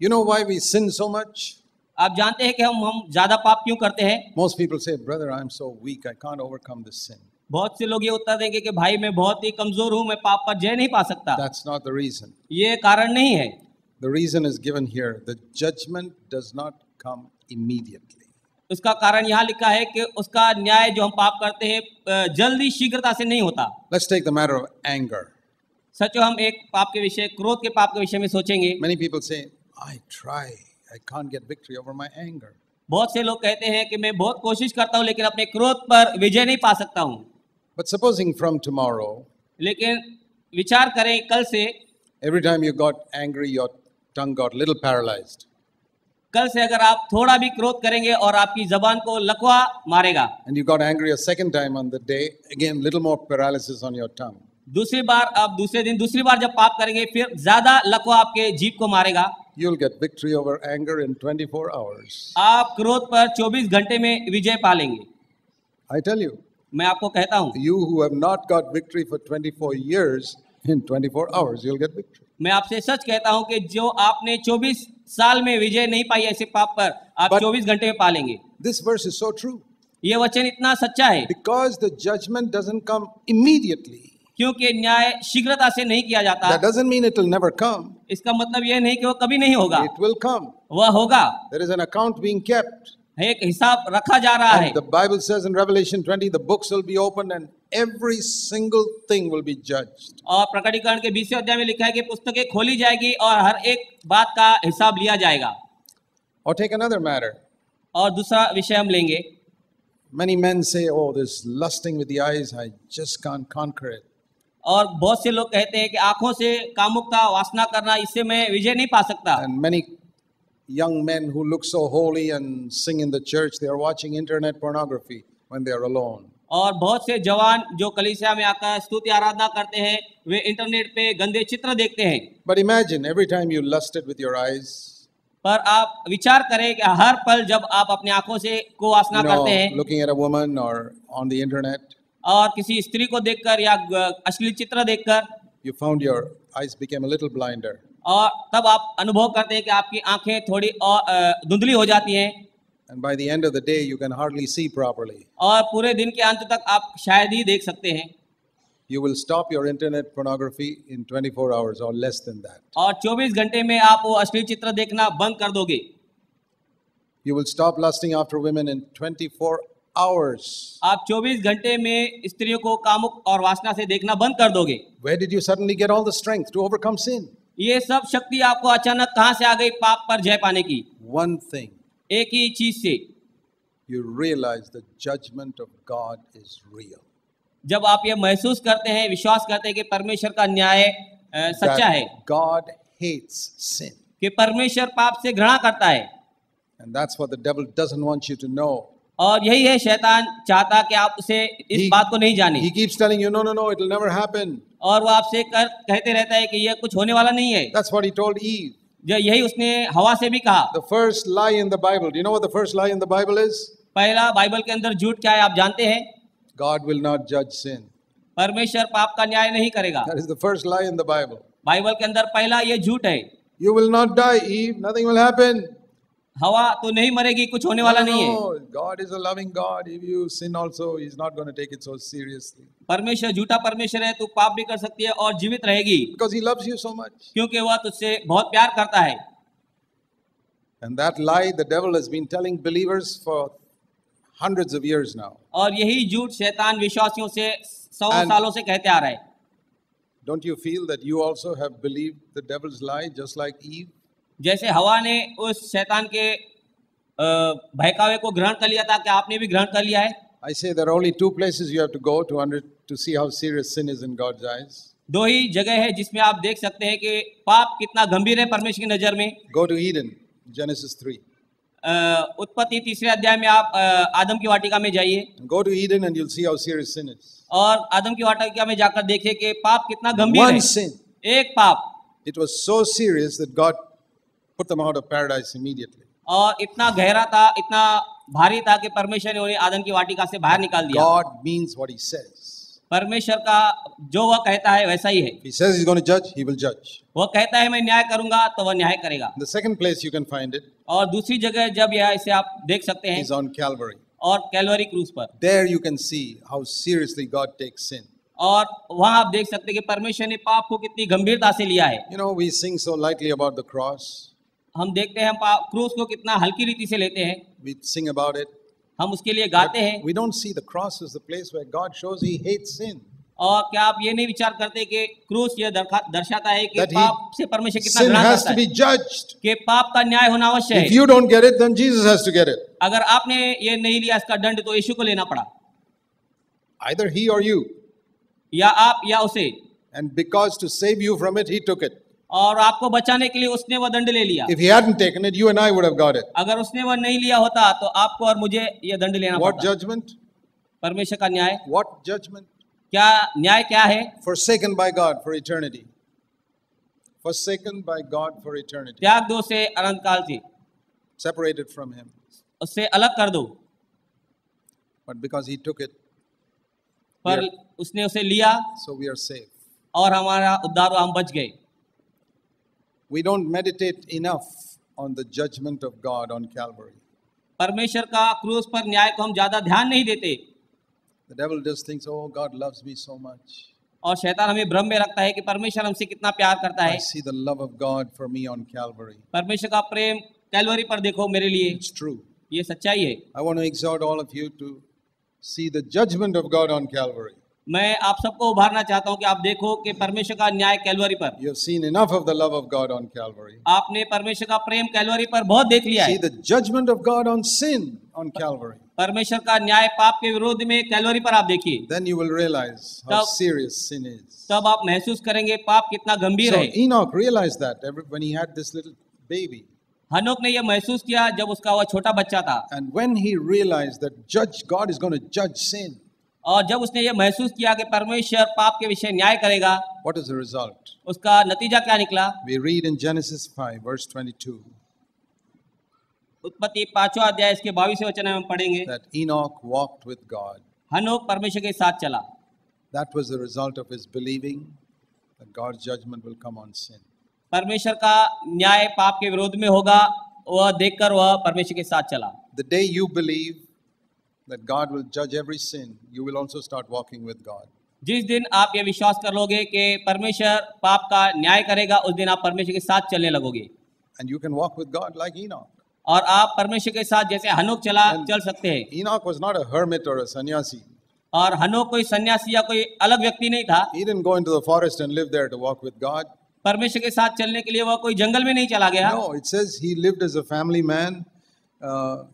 Speaker 1: You know why we sin so much?
Speaker 2: आप जानते हैं कि हम ज्यादा पाप क्यों करते हैं?
Speaker 1: Most people say, brother, I'm so weak, I can't overcome this sin.
Speaker 2: बहुत से लोग ये उत्तर देंगे कि भाई मैं बहुत ही कमजोर हूं, मैं पाप पर जय नहीं पा सकता।
Speaker 1: That's not the reason.
Speaker 2: ये कारण नहीं है।
Speaker 1: The reason is given here. The judgment does not come immediately.
Speaker 2: उसका कारण यहाँ लिखा है कि उसका न्याय जो हम पाप करते हैं जल्दी शीघ्रता से नहीं होता।
Speaker 1: Let's take the matter of anger.
Speaker 2: सचो हम एक पाप के विषय, क्रोध के पाप के विषय में सोचेंगे।
Speaker 1: Many people say, I try, I can't get victory over my anger.
Speaker 2: बहुत से लोग कहते हैं कि मैं बहुत कोशिश करता हूँ लेकिन अपने क्रोध पर विजय नहीं पा सकता हूँ।
Speaker 1: But supposing from tomorrow,
Speaker 2: लेकिन विचार करें कल से,
Speaker 1: every time you got angry, your tongue got little paralyzed.
Speaker 2: कल से अगर आप थोड़ा भी क्रोध करेंगे और आपकी जबान को लकवा मारेगा,
Speaker 1: And you got angry a second time on the day, again little more paralysis on your tongue.
Speaker 2: दूसरी बार आप दूसरे दिन दूसरी बार जब पाप करेंगे फिर ज्यादा लकवा आपके जीभ को मारेगा।
Speaker 1: You'll get victory over anger in 24 hours.
Speaker 2: आप क्रोध पर 24 घंटे में विजय पा लेंगे।
Speaker 1: I tell you,
Speaker 2: मैं आपको कहता हूँ,
Speaker 1: you who have not got victory for 24 years, in 24 hours you'll get victory.
Speaker 2: मैं आपसे सच कहता हूँ कि जो आपने 24 साल में विजय नहीं पाई ऐसे पाप पर, आप
Speaker 1: But
Speaker 2: 24 घंटे में पा लेंगे।
Speaker 1: This verse is so true.
Speaker 2: ये वचन इतना सच्चा है
Speaker 1: Because the judgment doesn't come immediately.
Speaker 2: क्योंकि न्याय शीघ्रता से नहीं किया जाता।
Speaker 1: That doesn't mean it will never come.
Speaker 2: इसका मतलब यह नहीं कि वो कभी नहीं होगा,
Speaker 1: It will come.
Speaker 2: वह होगा।
Speaker 1: There is an account being kept.
Speaker 2: एक हिसाब रखा जा रहा है।
Speaker 1: And the Bible says in Revelation 20, the books will be opened and every single thing will be judged.
Speaker 2: और प्रकटीकरण के 20वें अध्याय में लिखा है कि पुस्तकें खोली जाएगी और हर एक बात का हिसाब लिया जाएगा।
Speaker 1: Or take another matter.
Speaker 2: और दूसरा विषय हम लेंगे।
Speaker 1: Many men say, oh, this lusting with the eyes, I just can't conquer it.
Speaker 2: और बहुत से लोग कहते हैं कि आंखों से कामुकता वासना करना, इससे मैं विजय नहीं पा सकता।
Speaker 1: And many young men who look so holy and sing in the church, they are watching internet pornography when they are alone.
Speaker 2: और बहुत से जवान जो कलीसिया में आकर स्तुति आराधना करते हैं, वे इंटरनेट पे गंदे चित्र देखते हैं।
Speaker 1: But imagine every time you lusted with your eyes,
Speaker 2: पर आप विचार करें कि हर पल जब आप अपनी आंखों से को वासना करते हैं,
Speaker 1: looking at a woman or on the internet,
Speaker 2: और किसी स्त्री को देखकर या अश्लील चित्र देखकर,
Speaker 1: you found your eyes became a little blinder.
Speaker 2: और तब आप अनुभव करते हैं कि आपकी आंखें थोड़ी और धुंधली हो जाती हैं,
Speaker 1: And by the end of the day, you can hardly see properly.
Speaker 2: और पूरे दिन के अंत तक आप शायद ही देख सकते हैं।
Speaker 1: You will stop your internet pornography in 24 hours or less than that.
Speaker 2: और 24 घंटे में आप वो अश्लील चित्र देखना बंद कर दोगे।
Speaker 1: You will stop lusting after women in 24 hours.
Speaker 2: आप 24 घंटे में स्त्रियों को कामुक और वासना से देखना बंद कर दोगे।
Speaker 1: Where did you suddenly get all the strength to overcome sin?
Speaker 2: ये सब शक्ति आपको अचानक कहाँ से आ गई पाप पर जय पाने की?
Speaker 1: One thing,
Speaker 2: एक ही चीज से,
Speaker 1: you realize the judgment of God is real.
Speaker 2: जब आप ये महसूस करते हैं, विश्वास करते हैं कि परमेश्वर का न्याय सच्चा है,
Speaker 1: That God hates sin.
Speaker 2: कि परमेश्वर पाप से घृणा करता है।
Speaker 1: And that's what the devil doesn't want you to know.
Speaker 2: और यही है शैतान चाहता कि आप उसे इस बात को नहीं जाने।
Speaker 1: He keeps telling you, no, it'll never happen.
Speaker 2: और वो आपसे कहते रहता है कि यह कुछ होने वाला नहीं है।
Speaker 1: That's what he told Eve.
Speaker 2: जो यही उसने हवा से भी कहा।
Speaker 1: The first lie in the Bible. Do you know what the first lie in the Bible is?
Speaker 2: पहला बाइबल के अंदर झूठ क्या है आप जानते हैं?
Speaker 1: God will not judge sin.
Speaker 2: परमेश्वर पाप का न्याय नहीं करेगा।
Speaker 1: That is the first lie in the Bible.
Speaker 2: Bible के अंदर पहला ये झूठ है।
Speaker 1: You will not die, Eve. Nothing will happen.
Speaker 2: हवा तो नहीं मरेगी, कुछ होने वाला नहीं है।
Speaker 1: No, God is a loving God. If you sin also, He's not going to take it so seriously.
Speaker 2: परमेश्वर झूठा परमेश्वर है, तू पाप भी कर सकती है और जीवित रहेगी।
Speaker 1: Because He loves you so much.
Speaker 2: क्योंकि वह तुझसे बहुत प्यार करता है।
Speaker 1: And that lie the devil has been telling believers for hundreds of years now.
Speaker 2: और यही झूठ शैतान विश्वासियों से 100 सालों से कहते आ रहा है।
Speaker 1: Don't you feel that you also have believed the devil's lie just like Eve?
Speaker 2: जैसे हवा ने उस शैतान के बहकावे को ग्रहण कर लिया था, कि आपने भी ग्रहण कर लिया है?
Speaker 1: I say there are only two places you have to go to see how serious sin is in God's eyes.
Speaker 2: दो ही जगह है जिसमें आप देख सकते हैं कि पाप कितना गंभीर है परमेश्वर की नजर में।
Speaker 1: Go to Eden, Genesis 3.
Speaker 2: उत्पत्ति 3 अध्याय में आप आदम की वाटिका में जाइए
Speaker 1: Go to Eden and you'll see how serious sin is.
Speaker 2: और आदम की वाटिका में जाकर देखिए कि पाप कितना गंभीर
Speaker 1: One
Speaker 2: है।
Speaker 1: sin.
Speaker 2: एक पाप,
Speaker 1: It was so serious that God put them out of paradise immediately.
Speaker 2: और इतना गहरा था, इतना भारी था कि परमेश्वर ने उन्हें आदम की वाटिका से बाहर निकाल दिया।
Speaker 1: God means what he says.
Speaker 2: परमेश्वर का जो वह कहता है वैसा ही है।
Speaker 1: If he says he's going to judge, he will judge.
Speaker 2: वह कहता है मैं न्याय करूंगा तो वह न्याय करेगा।
Speaker 1: The second place you can find it
Speaker 2: और दूसरी जगह जब यह इसे आप देख सकते हैं
Speaker 1: is on Calvary.
Speaker 2: और कैलवरी क्रूस पर,
Speaker 1: There you can see how seriously God takes sin.
Speaker 2: और वहां आप देख सकते हैं कि परमेश्वर ने पाप को कितनी गंभीरता से लिया है।
Speaker 1: You know, we sing so lightly about the cross.
Speaker 2: हम देखते हैं हम क्रूस को कितना हल्की रीति से लेते हैं,
Speaker 1: We sing about it.
Speaker 2: हम उसके लिए गाते हैं।
Speaker 1: We don't see the cross as the place where God shows he hates sin.
Speaker 2: और क्या आप ये नहीं विचार करते कि क्रूस ये दर्शाता है कि
Speaker 1: That
Speaker 2: पाप से परमेश्वर कितना
Speaker 1: sin
Speaker 2: घृणा
Speaker 1: has
Speaker 2: करता
Speaker 1: to be
Speaker 2: है,
Speaker 1: judged.
Speaker 2: कि पाप का न्याय होना अवश्य
Speaker 1: If
Speaker 2: है।
Speaker 1: you don't get it, then Jesus has to get it.
Speaker 2: अगर आपने ये नहीं लिया इसका दंड तो यीशु को लेना पड़ा,
Speaker 1: Either he or you.
Speaker 2: या आप या उसे,
Speaker 1: And because to save you from it, he took it.
Speaker 2: और आपको बचाने के लिए उसने वह दंड ले लिया।
Speaker 1: If he hadn't taken it, you and I would have got it.
Speaker 2: अगर उसने वह नहीं लिया होता तो आपको और मुझे यह दंड लेना
Speaker 1: What
Speaker 2: पड़ता।
Speaker 1: judgment?
Speaker 2: परमेश्वर का न्याय,
Speaker 1: What judgment?
Speaker 2: क्या न्याय क्या है?
Speaker 1: Forsaken by God for eternity. Forsaken by God for eternity.
Speaker 2: त्याग दो से अनंत काल से,
Speaker 1: Separated from him.
Speaker 2: उससे अलग कर दो,
Speaker 1: But because he took it,
Speaker 2: पर उसने उसे लिया
Speaker 1: so we are safe.
Speaker 2: और हमारा उद्धार हुआ, हम बच गए।
Speaker 1: We don't meditate enough on the judgment of God on Calvary.
Speaker 2: परमेश्वर का क्रूस पर न्याय को हम ज्यादा ध्यान नहीं देते,
Speaker 1: The devil just thinks, oh, God loves me so much.
Speaker 2: और शैतान हमें भ्रम में रखता है कि परमेश्वर हमसे कितना प्यार करता
Speaker 1: I
Speaker 2: है।
Speaker 1: see the love of God for me on Calvary.
Speaker 2: परमेश्वर का प्रेम कैलवरी पर देखो मेरे लिए,
Speaker 1: It's true.
Speaker 2: ये सच्चाई है।
Speaker 1: I want to exhort all of you to see the judgment of God on Calvary.
Speaker 2: मैं आप सबको उभारना चाहता हूँ कि आप देखो कि परमेश्वर का न्याय कैलवरी पर,
Speaker 1: You have seen enough of the love of God on Calvary.
Speaker 2: आपने परमेश्वर का प्रेम कैलवरी पर बहुत देख लिया
Speaker 1: See
Speaker 2: है।
Speaker 1: the judgment of God on sin on Calvary.
Speaker 2: परमेश्वर का न्याय पाप के विरोध में कैलवरी पर आप देखिए,
Speaker 1: Then you will realize how serious sin is.
Speaker 2: तब आप महसूस करेंगे पाप कितना गंभीर
Speaker 1: So
Speaker 2: है।
Speaker 1: Enoch realized that when he had this little baby.
Speaker 2: हनोक ने यह महसूस किया जब उसका वह छोटा बच्चा था,
Speaker 1: And when he realized that God is going to judge sin,
Speaker 2: और जब उसने यह महसूस किया कि परमेश्वर पाप के विषय न्याय करेगा,
Speaker 1: what is the result?
Speaker 2: उसका नतीजा क्या निकला?
Speaker 1: We read in Genesis 5, verse 22,
Speaker 2: उत्पत्ति 5वां अध्याय इसके 22वें वचन में हम पढ़ेंगे,
Speaker 1: that Enoch walked with God.
Speaker 2: हनोक परमेश्वर के साथ चला।
Speaker 1: That was the result of his believing that God's judgment will come on sin.
Speaker 2: परमेश्वर का न्याय पाप के विरोध में होगा, वह देखकर वह परमेश्वर के साथ चला।
Speaker 1: The day you believe that God will judge every sin, you will also start walking with God.
Speaker 2: जिस दिन आप ये विश्वास कर लोगे कि परमेश्वर पाप का न्याय करेगा, उस दिन आप परमेश्वर के साथ चलने लगोगे,
Speaker 1: And you can walk with God like Enoch.
Speaker 2: और आप परमेश्वर के साथ जैसे हनोक चल सकते हैं।
Speaker 1: Enoch was not a hermit or a sannyasi.
Speaker 2: और हनोक कोई सन्यासी या कोई अलग व्यक्ति नहीं था।
Speaker 1: He didn't go into the forest and live there to walk with God.
Speaker 2: परमेश्वर के साथ चलने के लिए वह कोई जंगल में नहीं चला गया।
Speaker 1: No, it says he lived as a family man.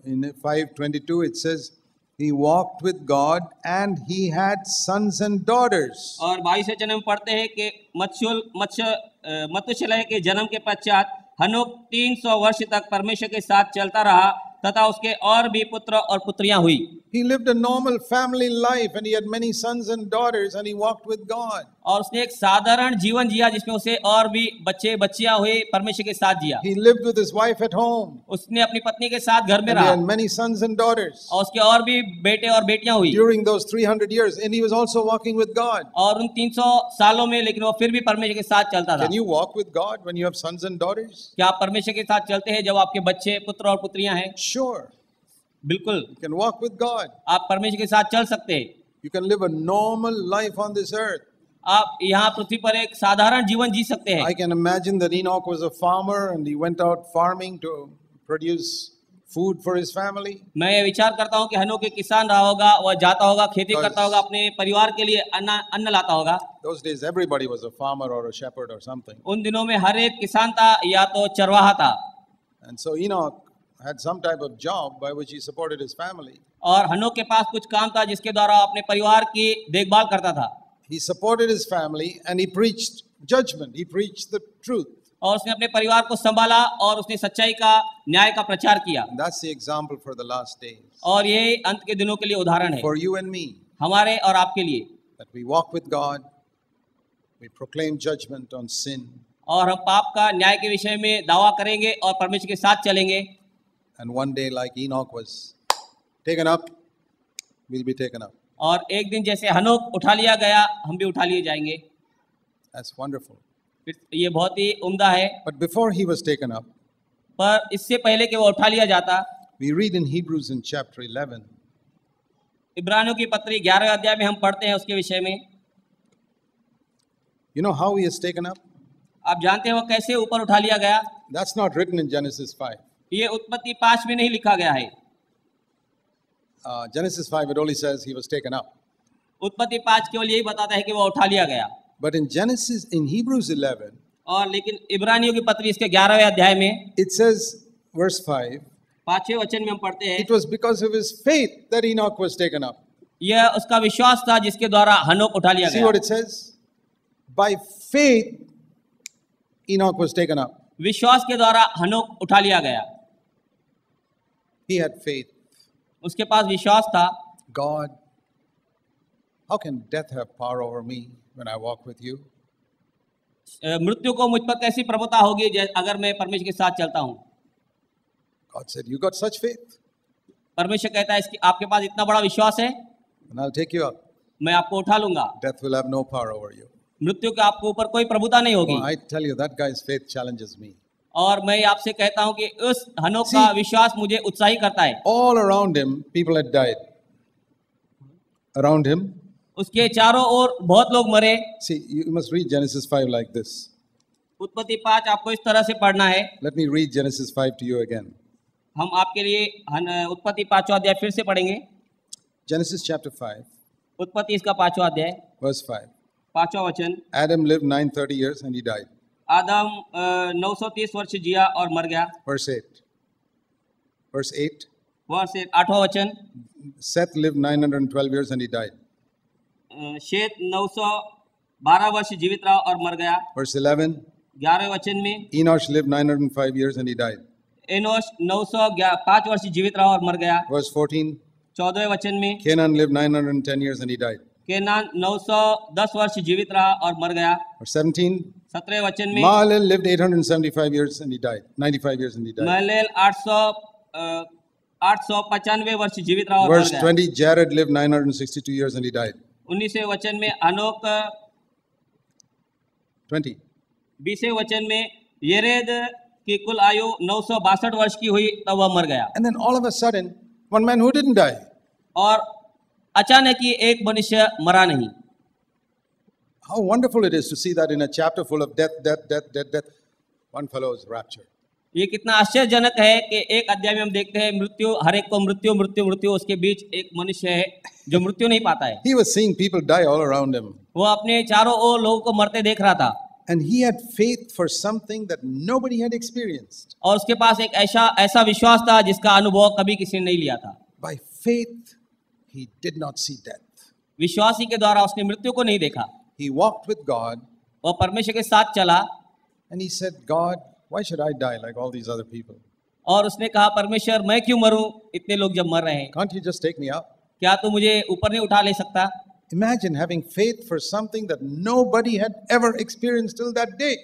Speaker 1: In 5:22 it says he walked with God and he had sons and daughters.
Speaker 2: और 22 वचन में पढ़ते हैं कि मथुशेलह के जन्म के पश्चात हनोक 300 वर्ष तक परमेश्वर के साथ चलता रहा तथा उसके और भी पुत्र और पुत्रियां हुई।
Speaker 1: He lived a normal family life and he had many sons and daughters and he walked with God.
Speaker 2: और उसने एक साधारण जीवन जिया जिसमें उसे और भी बच्चे बच्चियां हुए, परमेश्वर के साथ जिया।
Speaker 1: He lived with his wife at home.
Speaker 2: उसने अपनी पत्नी के साथ घर में
Speaker 1: And he
Speaker 2: रहा
Speaker 1: had many sons and daughters.
Speaker 2: और उसके और भी बेटे और बेटियां हुई।
Speaker 1: During those 300 years, and he was also walking with God.
Speaker 2: और उन 300 सालों में लेकिन वो फिर भी परमेश्वर के साथ चलता था।
Speaker 1: Can you walk with God when you have sons and daughters?
Speaker 2: क्या आप परमेश्वर के साथ चलते हैं जब आपके बच्चे पुत्र और पुत्रियां हैं?
Speaker 1: Sure.
Speaker 2: बिल्कुल,
Speaker 1: You can walk with God.
Speaker 2: आप परमेश्वर के साथ चल सकते हैं।
Speaker 1: You can live a normal life on this earth.
Speaker 2: आप यहाँ पृथ्वी पर एक साधारण जीवन जी सकते हैं।
Speaker 1: I can imagine that Enoch was a farmer and he went out farming to produce food for his family.
Speaker 2: मैं ये विचार करता हूँ कि हनोक एक किसान रहा होगा, वह जाता होगा, खेती करता होगा, अपने परिवार के लिए अन्न लाता होगा।
Speaker 1: Those days everybody was a farmer or a shepherd or something.
Speaker 2: उन दिनों में हर एक किसान था या तो चरवाहा था।
Speaker 1: And so Enoch had some type of job by which he supported his family.
Speaker 2: और हनोक के पास कुछ काम था जिसके द्वारा अपने परिवार की देखभाल करता था।
Speaker 1: He supported his family and he preached judgment. He preached the truth.
Speaker 2: और उसने अपने परिवार को संभाला और उसने सच्चाई का न्याय का प्रचार किया।
Speaker 1: That's the example for the last days.
Speaker 2: और ये अंत के दिनों के लिए उदाहरण है
Speaker 1: For you and me,
Speaker 2: हमारे और आपके लिए,
Speaker 1: that we walk with God, we proclaim judgment on sin,
Speaker 2: और हम पाप का न्याय के विषय में दावा करेंगे और परमेश्वर के साथ चलेंगे।
Speaker 1: and one day, like Enoch was taken up, we'll be taken up.
Speaker 2: और एक दिन जैसे हनोक उठा लिया गया, हम भी उठा लिए जाएंगे।
Speaker 1: That's wonderful.
Speaker 2: ये बहुत ही उम्दा है।
Speaker 1: But before he was taken up,
Speaker 2: पर इससे पहले कि वो उठा लिया जाता,
Speaker 1: we read in Hebrews in chapter 11,
Speaker 2: इब्रानियों की पत्री 11वें अध्याय में हम पढ़ते हैं उसके विषय में।
Speaker 1: you know how he is taken up?
Speaker 2: आप जानते हैं वो कैसे ऊपर उठा लिया गया?
Speaker 1: That's not written in Genesis 5.
Speaker 2: ये उत्पत्ति 5 में नहीं लिखा गया है।
Speaker 1: Genesis 5, it only says he was taken up.
Speaker 2: उत्पत्ति 5 केवल यही बताता है कि वो उठा लिया गया।
Speaker 1: But in Hebrews 11,
Speaker 2: और लेकिन इब्रानियों की पत्री इसके 11वें अध्याय में
Speaker 1: it says, verse 5,
Speaker 2: 5वें वचन में हम पढ़ते हैं,
Speaker 1: it was because of his faith that Enoch was taken up.
Speaker 2: यह उसका विश्वास था जिसके द्वारा हनोक उठा लिया
Speaker 1: See
Speaker 2: गया।
Speaker 1: what it says? By faith, Enoch was taken up.
Speaker 2: विश्वास के द्वारा हनोक उठा लिया गया।
Speaker 1: He had faith.
Speaker 2: उसके पास विश्वास था।
Speaker 1: God, how can death have power over me when I walk with you?
Speaker 2: मृत्यु को मुझ पर कैसी प्रभुता होगी अगर मैं परमेश्वर के साथ चलता हूँ?
Speaker 1: God said, you got such faith?
Speaker 2: परमेश्वर कहता है इसकी आपके पास इतना बड़ा विश्वास है,
Speaker 1: And I'll take you up.
Speaker 2: मैं आपको उठा लूंगा।
Speaker 1: Death will have no power over you.
Speaker 2: मृत्यु के आपके ऊपर कोई प्रभुता नहीं होगी।
Speaker 1: Oh, I tell you, that guy's faith challenges me.
Speaker 2: और मैं आपसे कहता हूं कि उस हनोक का विश्वास मुझे उत्साही करता है।
Speaker 1: All around him, people had died. Around him.
Speaker 2: उसके चारों ओर बहुत लोग मरे।
Speaker 1: See, you must read Genesis 5 like this.
Speaker 2: उत्पत्ति 5 आपको इस तरह से पढ़ना है।
Speaker 1: Let me read Genesis 5 to you again.
Speaker 2: हम आपके लिए उत्पत्ति 5वां अध्याय फिर से पढ़ेंगे।
Speaker 1: Genesis chapter 5,
Speaker 2: उत्पत्ति इसका 5वां अध्याय,
Speaker 1: verse 5.
Speaker 2: 5वां वचन।
Speaker 1: Adam lived 930 years and he died.
Speaker 2: आदम 930 वर्ष जिया और मर गया।
Speaker 1: Verse 8. Verse 8.
Speaker 2: वर्ष 8वां वचन।
Speaker 1: Seth lived 912 years and he died.
Speaker 2: शेत 912 वर्ष जीवित रहा और मर गया।
Speaker 1: Verse 11.
Speaker 2: 11वें वचन में
Speaker 1: Enosh lived 905 years and he died.
Speaker 2: Enosh 905 वर्ष जीवित रहा और मर गया।
Speaker 1: Verse 14.
Speaker 2: 14वें वचन में
Speaker 1: Canaan lived 910 years and he died.
Speaker 2: Kenan 910 वर्ष जीवित रहा और मर गया।
Speaker 1: Verse 17.
Speaker 2: 17वें वचन में
Speaker 1: Mahalalel lived 875 years and he died. 95 years and he died.
Speaker 2: महलेल 895 वर्ष जीवित रहा और मर
Speaker 1: Verse
Speaker 2: गया।
Speaker 1: 20. Jared lived 962 years and he died.
Speaker 2: 19वें वचन में हनोक
Speaker 1: 20.
Speaker 2: 20वें वचन में येरेद की कुल आयु 962 वर्ष की हुई तब वह मर गया।
Speaker 1: And then all of a sudden, one man who didn't die.
Speaker 2: और अचानक ही एक मनुष्य मरा नहीं।
Speaker 1: How wonderful it is to see that in a chapter full of death, death, death, death, death, one fellow is raptured.
Speaker 2: ये कितना आश्चर्यजनक है कि एक अध्याय में हम देखते हैं मृत्यु, हर एक को मृत्यु मृत्यु मृत्यु, उसके बीच एक मनुष्य है जो मृत्यु नहीं पाता है।
Speaker 1: He was seeing people die all around him.
Speaker 2: वो अपने चारों ओर लोगों को मरते देख रहा था।
Speaker 1: And he had faith for something that nobody had experienced.
Speaker 2: और उसके पास एक ऐसा विश्वास था जिसका अनुभव कभी किसी ने नहीं लिया था।
Speaker 1: By faith, he did not see death.
Speaker 2: विश्वासी के द्वारा उसने मृत्यु को नहीं देखा।
Speaker 1: He walked with God.
Speaker 2: वह परमेश्वर के साथ चला।
Speaker 1: And he said, God, why should I die like all these other people?
Speaker 2: और उसने कहा, परमेश्वर मैं क्यों मरूं, इतने लोग जब मर रहे हैं।
Speaker 1: Can't you just take me up?
Speaker 2: क्या तू मुझे ऊपर नहीं उठा ले सकता?
Speaker 1: Imagine having faith for something that nobody had ever experienced till that day.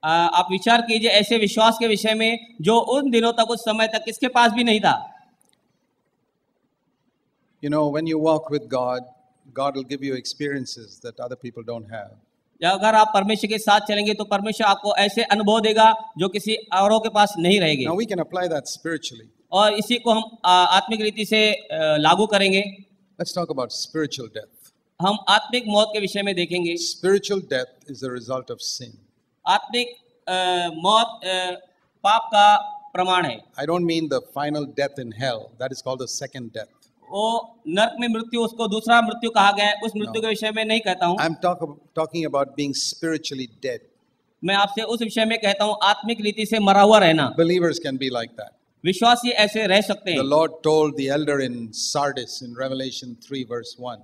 Speaker 2: आप विचार कीजिए ऐसे विश्वास के विषय में जो उन दिनों तक, उस समय तक किसके पास भी नहीं था।
Speaker 1: You know, when you walk with God, God will give you experiences that other people don't have.
Speaker 2: अगर आप परमेश्वर के साथ चलेंगे तो परमेश्वर आपको ऐसे अनुभव देगा जो किसी औरों के पास नहीं रहेंगे।
Speaker 1: Now we can apply that spiritually.
Speaker 2: और इसी को हम आत्मिक रीति से लागू करेंगे।
Speaker 1: Let's talk about spiritual death.
Speaker 2: हम आत्मिक मौत के विषय में देखेंगे।
Speaker 1: Spiritual death is the result of sin.
Speaker 2: आत्मिक मौत पाप का प्रमाण है।
Speaker 1: I don't mean the final death in hell. That is called the second death.
Speaker 2: वो नरक में मृत्यु, उसको दूसरा मृत्यु कहा गया है, उस मृत्यु के विषय में नहीं कहता हूँ।
Speaker 1: I'm talking about being spiritually dead.
Speaker 2: मैं आपसे उस विषय में कहता हूँ आत्मिक रीति से मरा हुआ रहना।
Speaker 1: Believers can be like that.
Speaker 2: विश्वासी ऐसे रह सकते हैं।
Speaker 1: The Lord told the elder in Sardis in Revelation 3 verse 1.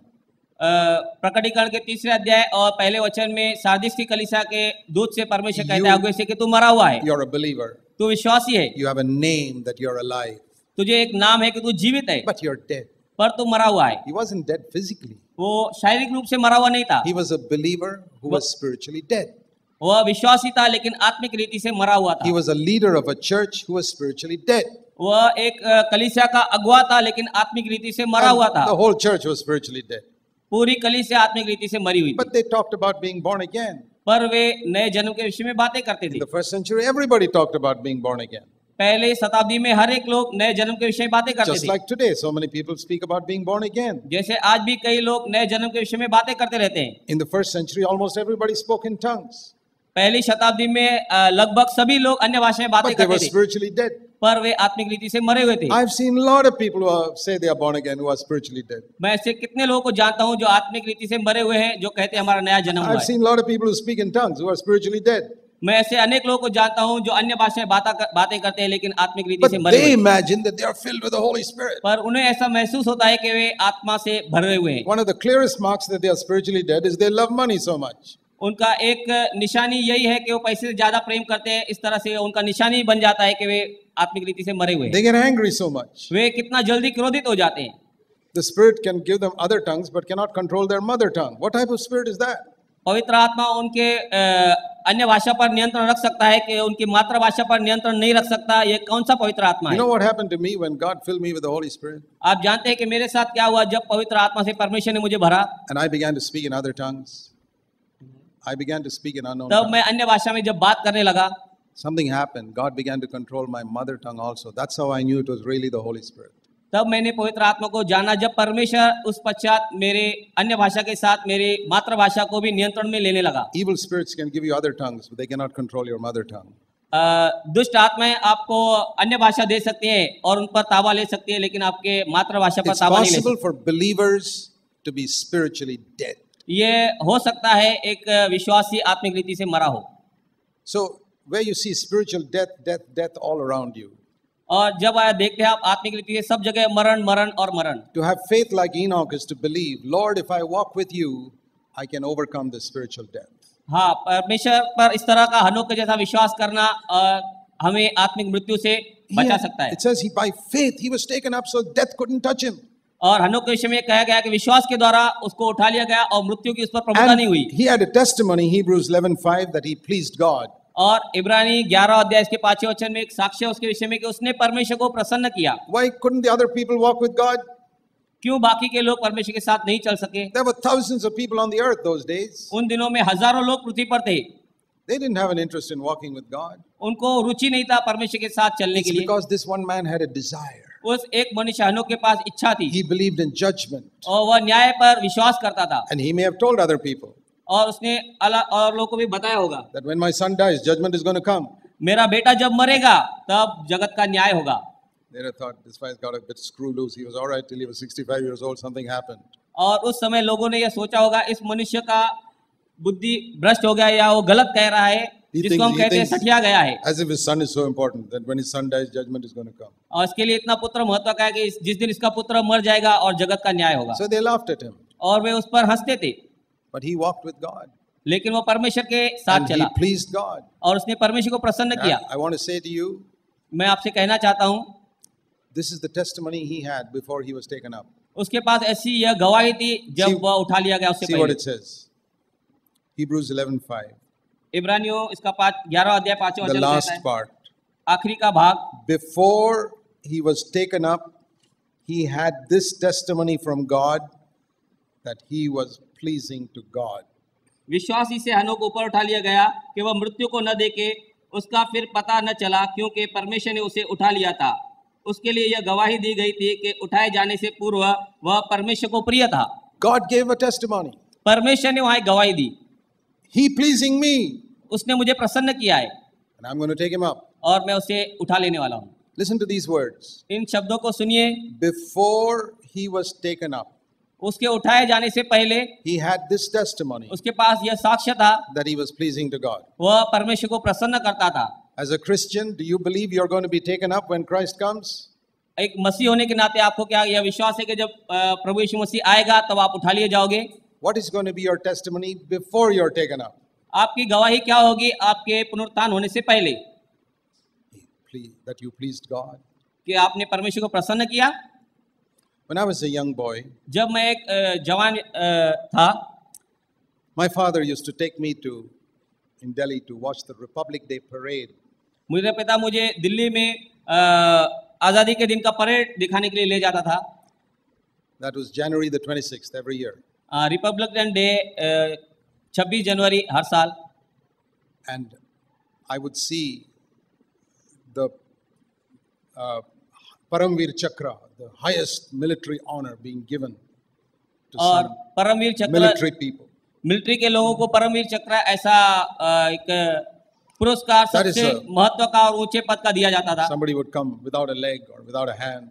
Speaker 2: प्रकटीकरण के 3 अध्याय और पहले वचन में सार्दिस की कलीसिया के दूत से परमेश्वर कहता है अगुए से कि तू मरा हुआ है,
Speaker 1: You're a believer.
Speaker 2: तू विश्वासी है,
Speaker 1: You have a name that you're alive,
Speaker 2: तुझे एक नाम है कि तू जीवित है,
Speaker 1: but you're dead.
Speaker 2: पर तू मरा हुआ है।
Speaker 1: He wasn't dead physically.
Speaker 2: वो शारीरिक रूप से मरा हुआ नहीं था,
Speaker 1: He was a believer who was spiritually dead.
Speaker 2: वह विश्वासी था लेकिन आत्मिक रीति से मरा हुआ
Speaker 1: He
Speaker 2: था।
Speaker 1: was a leader of a church who was spiritually dead.
Speaker 2: वह एक कलीसिया का अगुआ था लेकिन आत्मिक रीति से मरा हुआ था।
Speaker 1: And the whole church was spiritually dead.
Speaker 2: पूरी कलीसिया आत्मिक रीति से मरी हुई थी,
Speaker 1: But they talked about being born again.
Speaker 2: पर वे नए जन्म के विषय में बातें करते
Speaker 1: In
Speaker 2: थे।
Speaker 1: the first century, everybody talked about being born again.
Speaker 2: पहले शताब्दी में हर एक लोग नए जन्म के विषय में बातें करते
Speaker 1: Just
Speaker 2: थे।
Speaker 1: like today, so many people speak about being born again.
Speaker 2: जैसे आज भी कई लोग नए जन्म के विषय में बातें करते रहते हैं।
Speaker 1: In the first century, almost everybody spoke in tongues,
Speaker 2: पहली शताब्दी में लगभग सभी लोग अन्य भाषा में बातें
Speaker 1: but they were
Speaker 2: करते थे,
Speaker 1: spiritually dead.
Speaker 2: पर वे आत्मिक रीति से मरे हुए थे।
Speaker 1: I've seen a lot of people who say they are born again who are spiritually dead.
Speaker 2: मैं ऐसे कितने लोगों को जानता हूं जो आत्मिक रीति से मरे हुए हैं, जो कहते हैं हमारा नया जन्म हुआ
Speaker 1: I've
Speaker 2: है।
Speaker 1: seen a lot of people who speak in tongues who are spiritually dead.
Speaker 2: मैं ऐसे अनेक लोगों को जानता हूं जो अन्य भाषा में बातें करते हैं लेकिन आत्मिक रीति
Speaker 1: But
Speaker 2: से मरे
Speaker 1: they
Speaker 2: हुए हैं।
Speaker 1: imagine that they are filled with the Holy Spirit.
Speaker 2: पर उन्हें ऐसा महसूस होता है कि वे आत्मा से भरे हुए हैं।
Speaker 1: One of the clearest marks that they are spiritually dead is they love money so much.
Speaker 2: उनका एक निशानी यही है कि वो पैसे से ज्यादा प्रेम करते हैं, इस तरह से उनका निशानी बन जाता है कि वे आत्मिक रीति से मरे हुए हैं।
Speaker 1: They get angry so much.
Speaker 2: वे कितना जल्दी क्रोधित हो जाते हैं।
Speaker 1: The Spirit can give them other tongues but cannot control their mother tongue. What type of spirit is that?
Speaker 2: पवित्र आत्मा उनके अन्य भाषा पर नियंत्रण रख सकता है कि उनकी मातृभाषा पर नियंत्रण नहीं रख सकता। ये कौन सा पवित्र आत्मा
Speaker 1: You
Speaker 2: है?
Speaker 1: know what happened to me when God filled me with the Holy Spirit?
Speaker 2: आप जानते हैं कि मेरे साथ क्या हुआ जब पवित्र आत्मा से परमेश्वर ने मुझे भरा,
Speaker 1: And I began to speak in other tongues. I began to speak in unknown
Speaker 2: तब
Speaker 1: tongues.
Speaker 2: मैं अन्य भाषा में जब बात करने लगा,
Speaker 1: Something happened. God began to control my mother tongue also. That's how I knew it was really the Holy Spirit.
Speaker 2: तब मैंने पवित्र आत्मा को जाना जब परमेश्वर उस पश्चात मेरे अन्य भाषा के साथ मेरी मातृभाषा को भी नियंत्रण में लेने लगा।
Speaker 1: Evil spirits can give you other tongues, but they cannot control your mother tongue.
Speaker 2: दुष्ट आत्माएं आपको अन्य भाषा दे सकती हैं और उन पर ताबा ले सकती है, लेकिन आपके मातृभाषा पर
Speaker 1: It's
Speaker 2: ताबा नहीं ले
Speaker 1: possible
Speaker 2: सकती।
Speaker 1: for believers to be spiritually dead.
Speaker 2: ये हो सकता है एक विश्वासी आत्मिक रीति से मरा हो।
Speaker 1: So, where you see spiritual death, death, death all around you.
Speaker 2: और जब आप देखते हैं आप आत्मिक रीति से सब जगह मरण मरण और मरण।
Speaker 1: To have faith like Enoch is to believe, Lord, if I walk with you, I can overcome this spiritual death.
Speaker 2: हाँ, परमेश्वर पर इस तरह का हनोक के जैसा विश्वास करना हमें आत्मिक मृत्यु से बचा सकता है।
Speaker 1: It says he by faith he was taken up so death couldn't touch him.
Speaker 2: और हनोक के विषय में कहा गया कि विश्वास के द्वारा उसको उठा लिया गया और मृत्यु की उस पर प्रभुता नहीं हुई।
Speaker 1: He had a testimony, Hebrews 11:5, that he pleased God.
Speaker 2: और इब्रानी 11 अध्याय इसके 5वें वचन में एक साक्ष्य उसके विषय में कि उसने परमेश्वर को प्रसन्न किया।
Speaker 1: Why couldn't the other people walk with God?
Speaker 2: क्यों बाकी के लोग परमेश्वर के साथ नहीं चल सके?
Speaker 1: There were thousands of people on the earth those days.
Speaker 2: उन दिनों में हजारों लोग पृथ्वी पर थे,
Speaker 1: They didn't have an interest in walking with God.
Speaker 2: उनको रुचि नहीं था परमेश्वर के साथ चलने
Speaker 1: It's
Speaker 2: के लिए।
Speaker 1: because this one man had a desire.
Speaker 2: उस एक मनुष्य हनोक के पास इच्छा थी
Speaker 1: He believed in judgment.
Speaker 2: और वह न्याय पर विश्वास करता था,
Speaker 1: And he may have told other people
Speaker 2: और उसने अलग और लोगों को भी बताया होगा
Speaker 1: that when my son dies, judgment is going to come.
Speaker 2: मेरा बेटा जब मरेगा तब जगत का न्याय होगा।
Speaker 1: They'd have thought this guy's got a bit screw loose. He was all right till he was 65 years old. Something happened.
Speaker 2: और उस समय लोगों ने यह सोचा होगा इस मनुष्य का बुद्धि भ्रष्ट हो गया या वो गलत कह रहा है, जिसको हम कहते हैं सठिया गया है।
Speaker 1: As if his son is so important that when his son dies, judgment is going to come.
Speaker 2: और इसके लिए इतना पुत्र महत्व का है कि जिस दिन इसका पुत्र मर जाएगा और जगत का न्याय होगा।
Speaker 1: So they laughed at him.
Speaker 2: और वे उस पर हंसते थे,
Speaker 1: But he walked with God.
Speaker 2: लेकिन वो परमेश्वर के साथ
Speaker 1: And he
Speaker 2: चला
Speaker 1: pleased God.
Speaker 2: और उसने परमेश्वर को प्रसन्न किया।
Speaker 1: I want to say to you,
Speaker 2: मैं आपसे कहना चाहता हूँ,
Speaker 1: this is the testimony he had before he was taken up.
Speaker 2: उसके पास ऐसी यह गवाही थी जब
Speaker 1: See-
Speaker 2: वह उठा लिया गया उससे
Speaker 1: See what
Speaker 2: पहले।
Speaker 1: it says. Hebrews 11:5.
Speaker 2: इब्रानियों इसका 11 अध्याय 5वां
Speaker 1: The
Speaker 2: वचन
Speaker 1: last
Speaker 2: कहता है,
Speaker 1: part.
Speaker 2: आखिरी का भाग,
Speaker 1: Before he was taken up, he had this testimony from God that he was pleasing to God.
Speaker 2: विश्वासी से हनोक ऊपर उठा लिया गया कि वह मृत्यु को न देखे, उसका फिर पता न चला क्योंकि परमेश्वर ने उसे उठा लिया था। उसके लिए यह गवाही दी गई थी कि उठाए जाने से पूर्व वह परमेश्वर को प्रिय था।
Speaker 1: God gave a testimony.
Speaker 2: परमेश्वर ने वहां एक गवाही दी,
Speaker 1: He pleasing me,
Speaker 2: उसने मुझे प्रसन्न किया है
Speaker 1: and I'm going to take him up.
Speaker 2: और मैं उसे उठा लेने वाला हूँ।
Speaker 1: Listen to these words.
Speaker 2: इन शब्दों को सुनिए,
Speaker 1: Before he was taken up,
Speaker 2: उसके उठाए जाने से पहले
Speaker 1: he had this testimony
Speaker 2: उसके पास यह साक्ष्य था,
Speaker 1: that he was pleasing to God.
Speaker 2: वह परमेश्वर को प्रसन्न करता था।
Speaker 1: As a Christian, do you believe you're going to be taken up when Christ comes?
Speaker 2: एक मसीह होने के नाते आपको क्या यह विश्वास है कि जब प्रभु यीशु मसीह आएगा तब आप उठा लिए जाओगे?
Speaker 1: What is going to be your testimony before you're taken up?
Speaker 2: आपकी गवाही क्या होगी आपके पुनरुत्थान होने से पहले?
Speaker 1: That you pleased God.
Speaker 2: कि आपने परमेश्वर को प्रसन्न किया?
Speaker 1: When I was a young boy,
Speaker 2: जब मैं एक जवान था,
Speaker 1: my father used to take me in Delhi to watch the Republic Day parade.
Speaker 2: मेरे पिता मुझे दिल्ली में आज़ादी के दिन का परेड दिखाने के लिए ले जाता था.
Speaker 1: That was January the 26th every year.
Speaker 2: Republican day 26 जनवरी हर साल.
Speaker 1: And I would see the Paramveer Chakra, the highest military honor being given to
Speaker 2: और
Speaker 1: some
Speaker 2: परमवीर चक्र
Speaker 1: military people.
Speaker 2: मिलिट्री के लोगों को परमवीर चक्र ऐसा एक पुरस्कार सबसे महत्व का और ऊंचे पद का दिया जाता था.
Speaker 1: Somebody would come without a leg or without a hand.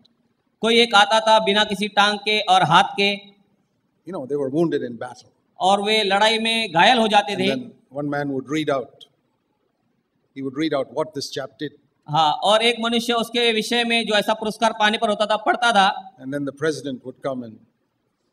Speaker 2: कोई एक आता था बिना किसी टांग के और हाथ के.
Speaker 1: You know, they were wounded in battle.
Speaker 2: और वे लड़ाई में घायल हो जाते
Speaker 1: And
Speaker 2: थे.
Speaker 1: then one man would read out. He would read out what this chap did.
Speaker 2: हाँ, और एक मनुष्य उसके विषय में जो ऐसा पुरस्कार पाने पर होता था पढ़ता था.
Speaker 1: And then the president would come and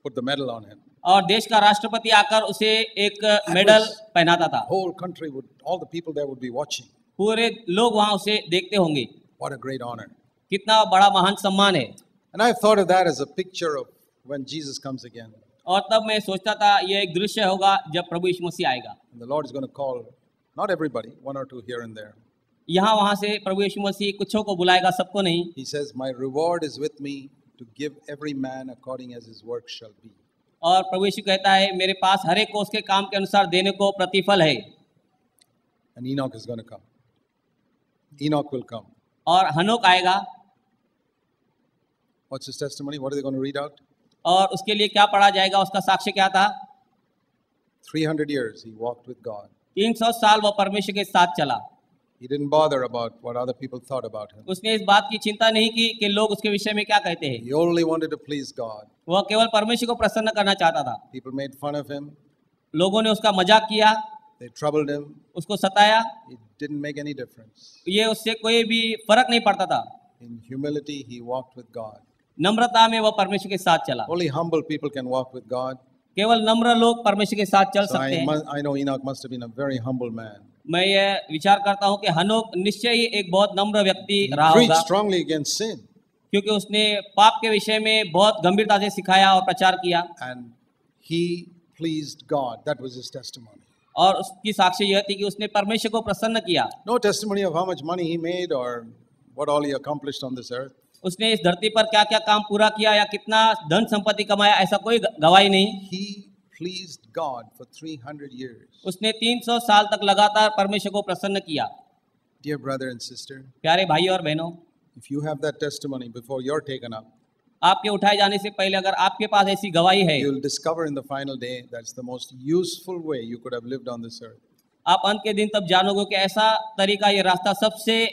Speaker 1: put the medal on him.
Speaker 2: और देश का राष्ट्रपति आकर उसे एक मेडल पहनाता था.
Speaker 1: Whole country would, all the people there would be watching.
Speaker 2: पूरे लोग वहाँ उसे देखते होंगे.
Speaker 1: What a great honor.
Speaker 2: कितना बड़ा महान सम्मान है.
Speaker 1: And I thought of that as a picture of when Jesus comes again.
Speaker 2: और तब मैं सोचता था यह एक दृश्य होगा जब प्रभु यीशु मसीह आएगा.
Speaker 1: And the Lord is going to call not everybody, one or two here and there.
Speaker 2: यहाँ वहाँ से प्रभु यीशु मसीह कुछों को बुलाएगा, सबको नहीं.
Speaker 1: He says, "My reward is with me to give every man according as his work shall be."
Speaker 2: और प्रभु यीशु कहता है मेरे पास हर एक को उसके काम के अनुसार देने को प्रतिफल है.
Speaker 1: And Enoch is going to come. Enoch will come.
Speaker 2: और हनोक आएगा.
Speaker 1: What's his testimony? What are they going to read out?
Speaker 2: और उसके लिए क्या पढ़ा जाएगा? उसका साक्ष्य क्या था?
Speaker 1: 300 years he walked with God.
Speaker 2: 300 साल वह परमेश्वर के साथ चला.
Speaker 1: He didn't bother about what other people thought about him.
Speaker 2: उसने इस बात की चिंता नहीं की कि लोग उसके विषय में क्या कहते हैं.
Speaker 1: He only wanted to please God.
Speaker 2: वह केवल परमेश्वर को प्रसन्न करना चाहता था.
Speaker 1: People made fun of him.
Speaker 2: लोगों ने उसका मजाक किया.
Speaker 1: They troubled him.
Speaker 2: उसको सताया.
Speaker 1: It didn't make any difference.
Speaker 2: ये उससे कोई भी फर्क नहीं पड़ता था.
Speaker 1: In humility he walked with God.
Speaker 2: नम्रता में वह परमेश्वर के साथ चला.
Speaker 1: Only humble people can walk with God.
Speaker 2: केवल नम्र लोग परमेश्वर के साथ चल
Speaker 1: So
Speaker 2: सकते हैं.
Speaker 1: I know Enoch must have been a very humble man.
Speaker 2: मैं ये विचार करता हूँ कि हनोक निश्चय ही एक बहुत नम्र व्यक्ति रहा
Speaker 1: Preached
Speaker 2: होगा.
Speaker 1: strongly against sin.
Speaker 2: क्योंकि उसने पाप के विषय में बहुत गंभीरता से सिखाया और प्रचार किया.
Speaker 1: And he pleased God. That was his testimony.
Speaker 2: और उसकी साक्ष्य यह थी कि उसने परमेश्वर को प्रसन्न किया.
Speaker 1: No testimony of how much money he made or what all he accomplished on this earth.
Speaker 2: उसने इस धरती पर क्या क्या काम पूरा किया या कितना धन संपत्ति कमाया ऐसा कोई गवाही नहीं.
Speaker 1: He pleased God for 300 years.
Speaker 2: उसने 300 साल तक लगातार परमेश्वर को प्रसन्न किया.
Speaker 1: Dear brother and sister,
Speaker 2: प्यारे भाई और बहनों,
Speaker 1: if you have that testimony before you're taken up,
Speaker 2: आपके उठाए जाने से पहले अगर आपके पास ऐसी गवाही है,
Speaker 1: you'll discover in the final day that's the most useful way you could have lived on this earth.
Speaker 2: आप अंत के दिन तब जानोगे कि ऐसा तरीका, ये रास्ता सबसे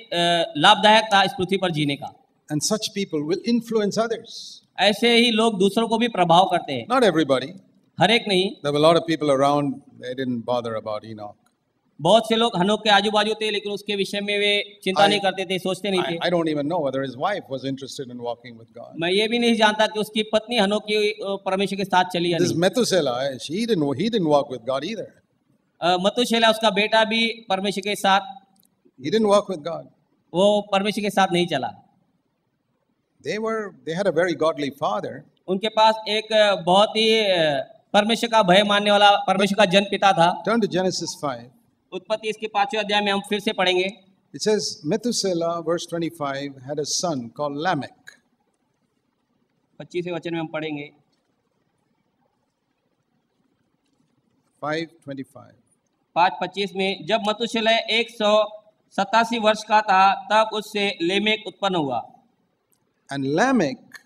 Speaker 2: लाभदायक था इस पृथ्वी पर जीने का.
Speaker 1: And such people will influence others.
Speaker 2: ऐसे ही लोग दूसरों को भी प्रभाव करते हैं.
Speaker 1: Not everybody.
Speaker 2: हर एक नहीं.
Speaker 1: There were a lot of people around, they didn't bother about Enoch.
Speaker 2: बहुत से लोग हनोक के आजू बाजू थे लेकिन उसके विषय में वे चिंता नहीं करते थे, सोचते नहीं थे.
Speaker 1: I don't even know whether his wife was interested in walking with God.
Speaker 2: मैं ये भी नहीं जानता कि उसकी पत्नी हनोक की परमेश्वर के साथ चली या
Speaker 1: This
Speaker 2: नहीं.
Speaker 1: Methuselah, he didn't walk with God either.
Speaker 2: मतुशेला उसका बेटा भी परमेश्वर के साथ,
Speaker 1: He didn't walk with God.
Speaker 2: वो परमेश्वर के साथ नहीं चला.
Speaker 1: They had a very godly father.
Speaker 2: उनके पास एक बहुत ही परमेश्वर का भय मानने वाला परमेश्वर का जन पिता था.
Speaker 1: Turn to Genesis 5.
Speaker 2: उत्पत्ति इसके 5वें अध्याय में हम फिर से पढ़ेंगे.
Speaker 1: It says Methuselah, verse 25, had a son called Lamech.
Speaker 2: 25वें वचन में हम पढ़ेंगे.
Speaker 1: 5:25.
Speaker 2: 5:25 में जब मतुशेलह 187 वर्ष का था तब उससे लेमेक उत्पन्न हुआ.
Speaker 1: And Lamech,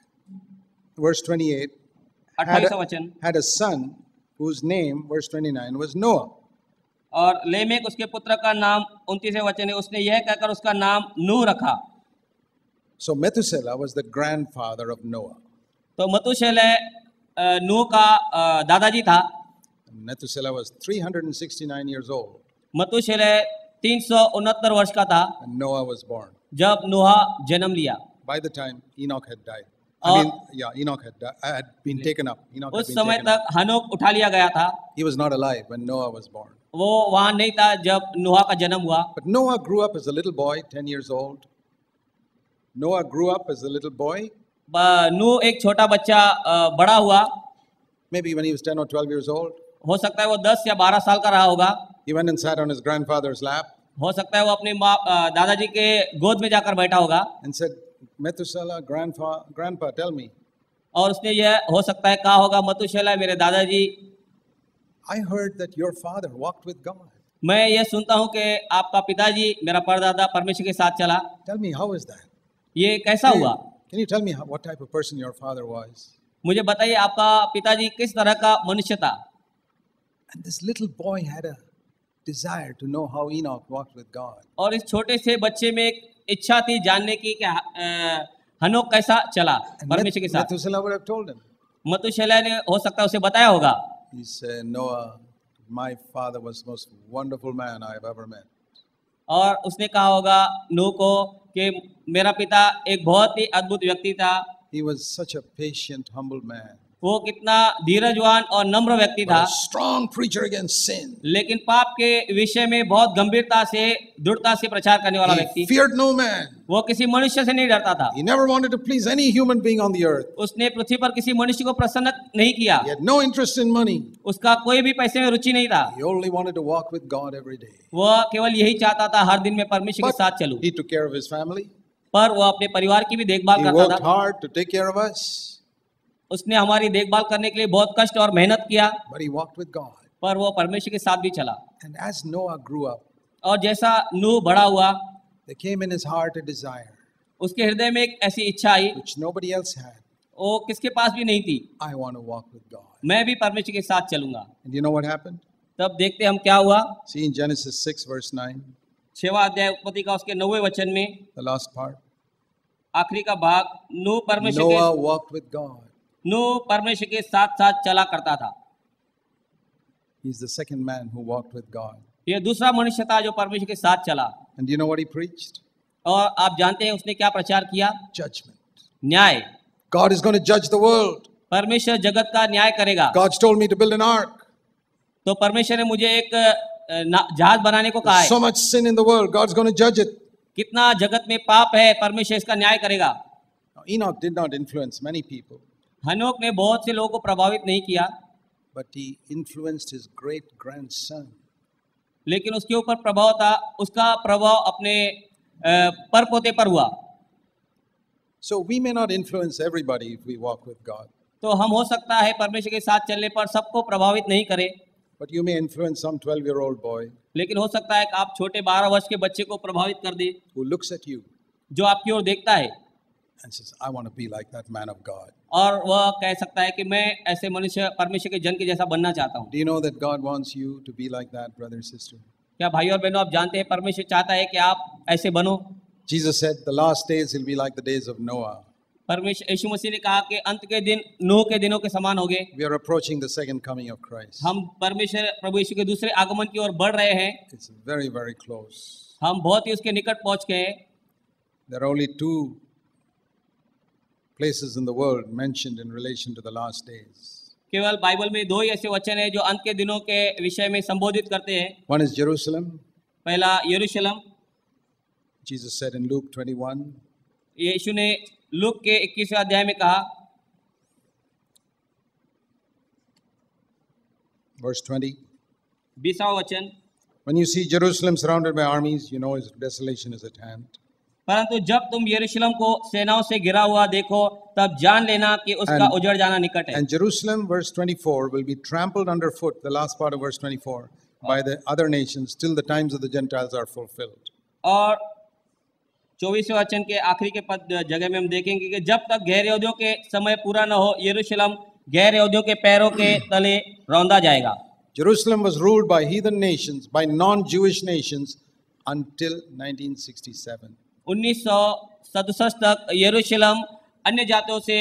Speaker 1: verse 28,
Speaker 2: 28वां वचन.
Speaker 1: had a son whose name, verse 29, was Noah.
Speaker 2: और लेमेक उसके पुत्र का नाम 29वें वचन है, उसने यह कहकर उसका नाम नूह रखा.
Speaker 1: So Methuselah was the grandfather of Noah.
Speaker 2: तो मतुशेलह नूह का दादाजी था.
Speaker 1: Methuselah was 369 years old.
Speaker 2: मतुशेलह 369 वर्ष का था
Speaker 1: And Noah was born.
Speaker 2: जब नूह जन्म लिया.
Speaker 1: by the time Enoch had died.
Speaker 2: और
Speaker 1: Enoch had been taken up. Enoch had
Speaker 2: उस
Speaker 1: been
Speaker 2: समय
Speaker 1: taken up.
Speaker 2: तक हनोक उठा लिया गया था,
Speaker 1: He was not alive when Noah was born.
Speaker 2: वो वहां नहीं था जब नूह का जन्म हुआ।
Speaker 1: But Noah grew up as a little boy, 10 years old. Noah grew up as a little boy.
Speaker 2: नूह एक छोटा बच्चा बड़ा हुआ,
Speaker 1: Maybe when he was 10 or 12 years old.
Speaker 2: हो सकता है वो 10 या 12 साल का रहा होगा।
Speaker 1: He went and sat on his grandfather's lap
Speaker 2: हो सकता है वो अपने दादाजी के गोद में जाकर बैठा होगा
Speaker 1: and said, Methuselah, grandpa, tell me.
Speaker 2: और उसने यह हो सकता है कहा होगा, मतुशेला मेरे दादाजी,
Speaker 1: I heard that your father walked with God.
Speaker 2: मैं ये सुनता हूँ कि आपका पिताजी, मेरा परदादा परमेश्वर के साथ चला।
Speaker 1: Tell me, how is that?
Speaker 2: ये कैसा हुआ?
Speaker 1: Can you tell me what type of person your father was?
Speaker 2: मुझे बताइए आपका पिताजी किस तरह का मनुष्य था।
Speaker 1: And this little boy had a desire to know how Enoch walked with God.
Speaker 2: और इस छोटे से बच्चे में एक इच्छा थी जानने की कि हनोक कैसा चला परमेश्वर के साथ।
Speaker 1: Methuselah would have told him.
Speaker 2: मतुशेला ने हो सकता है उसे बताया होगा।
Speaker 1: He said, Noah, my father was the most wonderful man I have ever met.
Speaker 2: और उसने कहा होगा नूह को कि मेरा पिता एक बहुत ही अद्भुत व्यक्ति था।
Speaker 1: He was such a patient, humble man.
Speaker 2: वो कितना धीरजवान और नम्र व्यक्ति था,
Speaker 1: A strong preacher against sin.
Speaker 2: लेकिन पाप के विषय में बहुत गंभीरता से दृढ़ता से प्रचार करने वाला
Speaker 1: He
Speaker 2: व्यक्ति।
Speaker 1: feared no man.
Speaker 2: वो किसी मनुष्य से नहीं डरता था।
Speaker 1: He never wanted to please any human being on the earth.
Speaker 2: उसने पृथ्वी पर किसी मनुष्य को प्रसन्न नहीं किया।
Speaker 1: He had no interest in money.
Speaker 2: उसका कोई भी पैसे में रुचि नहीं था।
Speaker 1: He only wanted to walk with God every day.
Speaker 2: वह केवल यही चाहता था हर दिन में परमेश्वर के साथ चलूं।
Speaker 1: He took care of his family.
Speaker 2: पर वो अपने परिवार की भी देखभाल
Speaker 1: He
Speaker 2: करता
Speaker 1: worked
Speaker 2: था।
Speaker 1: hard to take care of us.
Speaker 2: उसने हमारी देखभाल करने के लिए बहुत कष्ट और मेहनत किया,
Speaker 1: But he walked with God.
Speaker 2: पर वो परमेश्वर के साथ भी चला।
Speaker 1: And as Noah grew up,
Speaker 2: और जैसा नूह बड़ा हुआ,
Speaker 1: there came in his heart a desire
Speaker 2: उसके हृदय में एक ऐसी इच्छा आई,
Speaker 1: which nobody else had.
Speaker 2: वो किसके पास भी नहीं थी,
Speaker 1: I want to walk with God.
Speaker 2: मैं भी परमेश्वर के साथ चलूंगा।
Speaker 1: And you know what happened?
Speaker 2: तब देखते हम क्या हुआ।
Speaker 1: See in Genesis 6 verse 9,
Speaker 2: 6वां अध्याय उत्पत्ति का उसके 9वें वचन में
Speaker 1: the last part.
Speaker 2: आखिरी का भाग, नूह
Speaker 1: Noah walked with God.
Speaker 2: परमेश्वर के साथ साथ चला करता था।
Speaker 1: He's the second man who walked with God.
Speaker 2: ये दूसरा मनुष्य था जो परमेश्वर के साथ चला।
Speaker 1: And do you know what he preached?
Speaker 2: और आप जानते हैं उसने क्या प्रचार किया?
Speaker 1: Judgment.
Speaker 2: न्याय।
Speaker 1: God is going to judge the world.
Speaker 2: परमेश्वर जगत का न्याय करेगा।
Speaker 1: God's told me to build an ark.
Speaker 2: तो परमेश्वर ने मुझे एक जहाज बनाने को कहा है।
Speaker 1: So much sin in the world, God's going to judge it.
Speaker 2: कितना जगत में पाप है, परमेश्वर इसका न्याय करेगा।
Speaker 1: Now, Enoch did not influence many people,
Speaker 2: हनोक ने बहुत से लोगों को प्रभावित नहीं किया,
Speaker 1: but he influenced his great grandson.
Speaker 2: लेकिन उसके ऊपर प्रभाव था, उसका प्रभाव अपने परपोते पर हुआ।
Speaker 1: So we may not influence everybody if we walk with God,
Speaker 2: तो हम हो सकता है परमेश्वर के साथ चलने पर सबको प्रभावित नहीं करें,
Speaker 1: but you may influence some 12-year-old boy
Speaker 2: लेकिन हो सकता है कि आप छोटे 12 वर्ष के बच्चे को प्रभावित कर दे,
Speaker 1: who looks at you
Speaker 2: जो आपकी ओर देखता है
Speaker 1: and says, I want to be like that man of God.
Speaker 2: और वह कह सकता है कि मैं ऐसे मनुष्य परमेश्वर के जन के जैसा बनना चाहता हूँ।
Speaker 1: Do you know that God wants you to be like that, brother and sister?
Speaker 2: क्या भाई और बहनों आप जानते हैं परमेश्वर चाहता है कि आप ऐसे बनो।
Speaker 1: Jesus said, the last days will be like the days of Noah.
Speaker 2: परमेश्वर यीशु मसीह ने कहा कि अंत के दिन नूह के दिनों के समान होंगे।
Speaker 1: We are approaching the second coming of Christ.
Speaker 2: हम परमेश्वर प्रभु यीशु के दूसरे आगमन की ओर बढ़ रहे हैं।
Speaker 1: It's very, very close.
Speaker 2: हम बहुत ही उसके निकट पहुंच गए हैं।
Speaker 1: There are only two places in the world mentioned in relation to the last days.
Speaker 2: केवल बाइबल में दो ही ऐसे वचन हैं जो अंत के दिनों के विषय में संबोधित करते हैं।
Speaker 1: One is Jerusalem.
Speaker 2: पहला यरूशलेम।
Speaker 1: Jesus said in Luke 21,
Speaker 2: यीशु ने लूक के 21वें अध्याय में कहा,
Speaker 1: verse 20,
Speaker 2: 20वां वचन,
Speaker 1: when you see Jerusalem surrounded by armies, you know its desolation is at hand.
Speaker 2: परंतु जब तुम यरूशलेम को सेनाओं से घिरा हुआ देखो तब जान लेना कि उसका उजड़ जाना निकट है।
Speaker 1: And Jerusalem, verse 24, will be trampled underfoot, the last part of verse 24, by the other nations till the times of the Gentiles are fulfilled.
Speaker 2: और 24वें वचन के आखिरी के पद जगह में हम देखेंगे कि जब तक गैर यहूदियों के समय पूरा न हो यरूशलेम गैर यहूदियों के पैरों के तले रौंदा जाएगा।
Speaker 1: Jerusalem was ruled by heathen nations, by non-Jewish nations until 1967.
Speaker 2: 1967 तक यरूशलेम अन्य जातियों से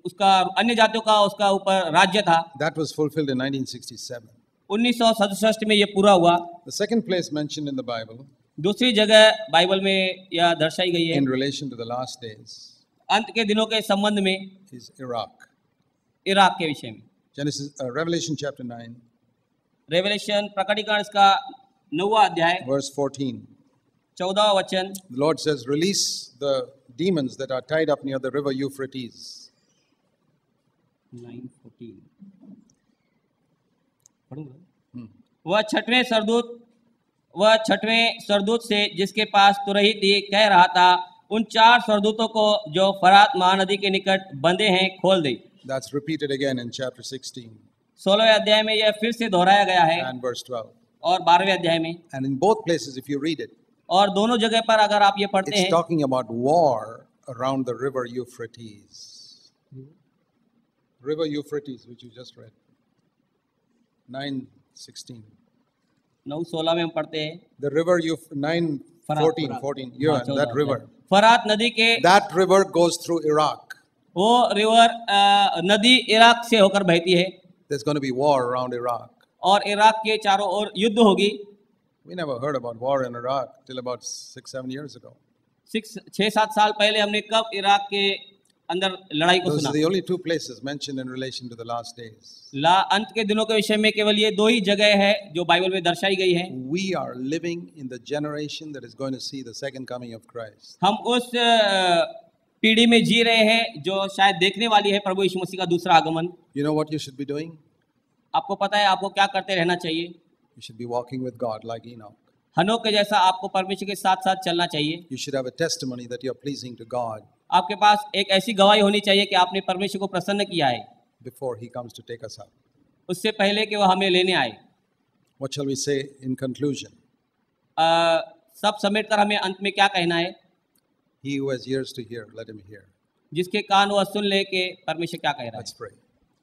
Speaker 2: उसका अन्य जातियों का उसका ऊपर राज्य था।
Speaker 1: That was fulfilled in 1967.
Speaker 2: 1967 में ये पूरा हुआ।
Speaker 1: The second place mentioned in the Bible
Speaker 2: दूसरी जगह बाइबल में यह दर्शाई गई है
Speaker 1: in relation to the last days
Speaker 2: अंत के दिनों के संबंध में
Speaker 1: is Iraq.
Speaker 2: इराक के विषय में।
Speaker 1: Revelation chapter 9,
Speaker 2: रेवलेशन प्रकटीकरण इसका 9वां अध्याय
Speaker 1: verse 14.
Speaker 2: 14वां वचन।
Speaker 1: The Lord says, release the demons that are tied up near the river Euphrates.
Speaker 2: 9:14
Speaker 1: Hmm.
Speaker 2: वह छठवें सरदूत से जिसके पास तुरही थी कह रहा था उन 4 सरदूतों को जो फरात महानदी के निकट बंधे हैं खोल दे।
Speaker 1: That's repeated again in chapter 16
Speaker 2: 16वें अध्याय में यह फिर से दोहराया गया है
Speaker 1: and verse 12.
Speaker 2: और 12वें अध्याय में।
Speaker 1: And in both places, if you read it,
Speaker 2: और दोनों जगह पर अगर आप ये पढ़ते
Speaker 1: it's
Speaker 2: हैं
Speaker 1: talking about war around the river Euphrates. River Euphrates, which you just read. 9:16.
Speaker 2: 9:16 में हम पढ़ते हैं
Speaker 1: 9:14. Yeah, that river.
Speaker 2: फरात नदी के
Speaker 1: That river goes through Iraq.
Speaker 2: वो रिवर नदी इराक से होकर बहती है
Speaker 1: There's going to be war around Iraq.
Speaker 2: और इराक के चारों ओर युद्ध होगी।
Speaker 1: We never heard about war in Iraq till about 6-7 years ago.
Speaker 2: 6-7 साल पहले हमने कब इराक के अंदर लड़ाई को
Speaker 1: Those
Speaker 2: सुना।
Speaker 1: are the only 2 places mentioned in relation to the last days.
Speaker 2: अंत के दिनों के विषय में केवल ये 2 ही जगह है जो बाइबल में दर्शाई गई है।
Speaker 1: We are living in the generation that is going to see the second coming of Christ.
Speaker 2: हम उस पीढ़ी में जी रहे हैं जो शायद देखने वाली है प्रभु यीशु मसीह का दूसरा आगमन।
Speaker 1: You know what you should be doing?
Speaker 2: आपको पता है आपको क्या करते रहना चाहिए?
Speaker 1: You should be walking with God like Enoch.
Speaker 2: हनोक के जैसा आपको परमेश्वर के साथ साथ चलना चाहिए।
Speaker 1: You should have a testimony that you are pleasing to God
Speaker 2: आपके पास एक ऐसी गवाही होनी चाहिए कि आपने परमेश्वर को प्रसन्न किया है
Speaker 1: before He comes to take us up.
Speaker 2: उससे पहले कि वो हमें लेने आए।
Speaker 1: What shall we say in conclusion?
Speaker 2: सब समेट कर हमें अंत में क्या कहना है?
Speaker 1: He who has ears to hear, let him hear.
Speaker 2: जिसके कान वह सुन ले के परमेश्वर क्या कह रहा
Speaker 1: Let's
Speaker 2: है।
Speaker 1: pray.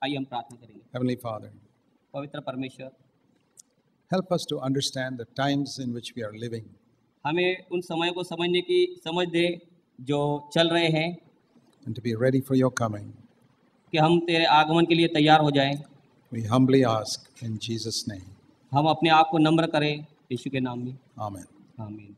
Speaker 2: आइए हम प्रार्थना करेंगे।
Speaker 1: Heavenly Father,
Speaker 2: पवित्र परमेश्वर,
Speaker 1: help us to understand the times in which we are living.
Speaker 2: हमें उन समय को समझने की समझ दे जो चल रहे हैं
Speaker 1: And to be ready for your coming.
Speaker 2: कि हम तेरे आगमन के लिए तैयार हो जाएं।
Speaker 1: We humbly ask in Jesus' name.
Speaker 2: हम अपने आप को नम्र करें यीशु के नाम में।
Speaker 1: Amen.
Speaker 2: आमीन।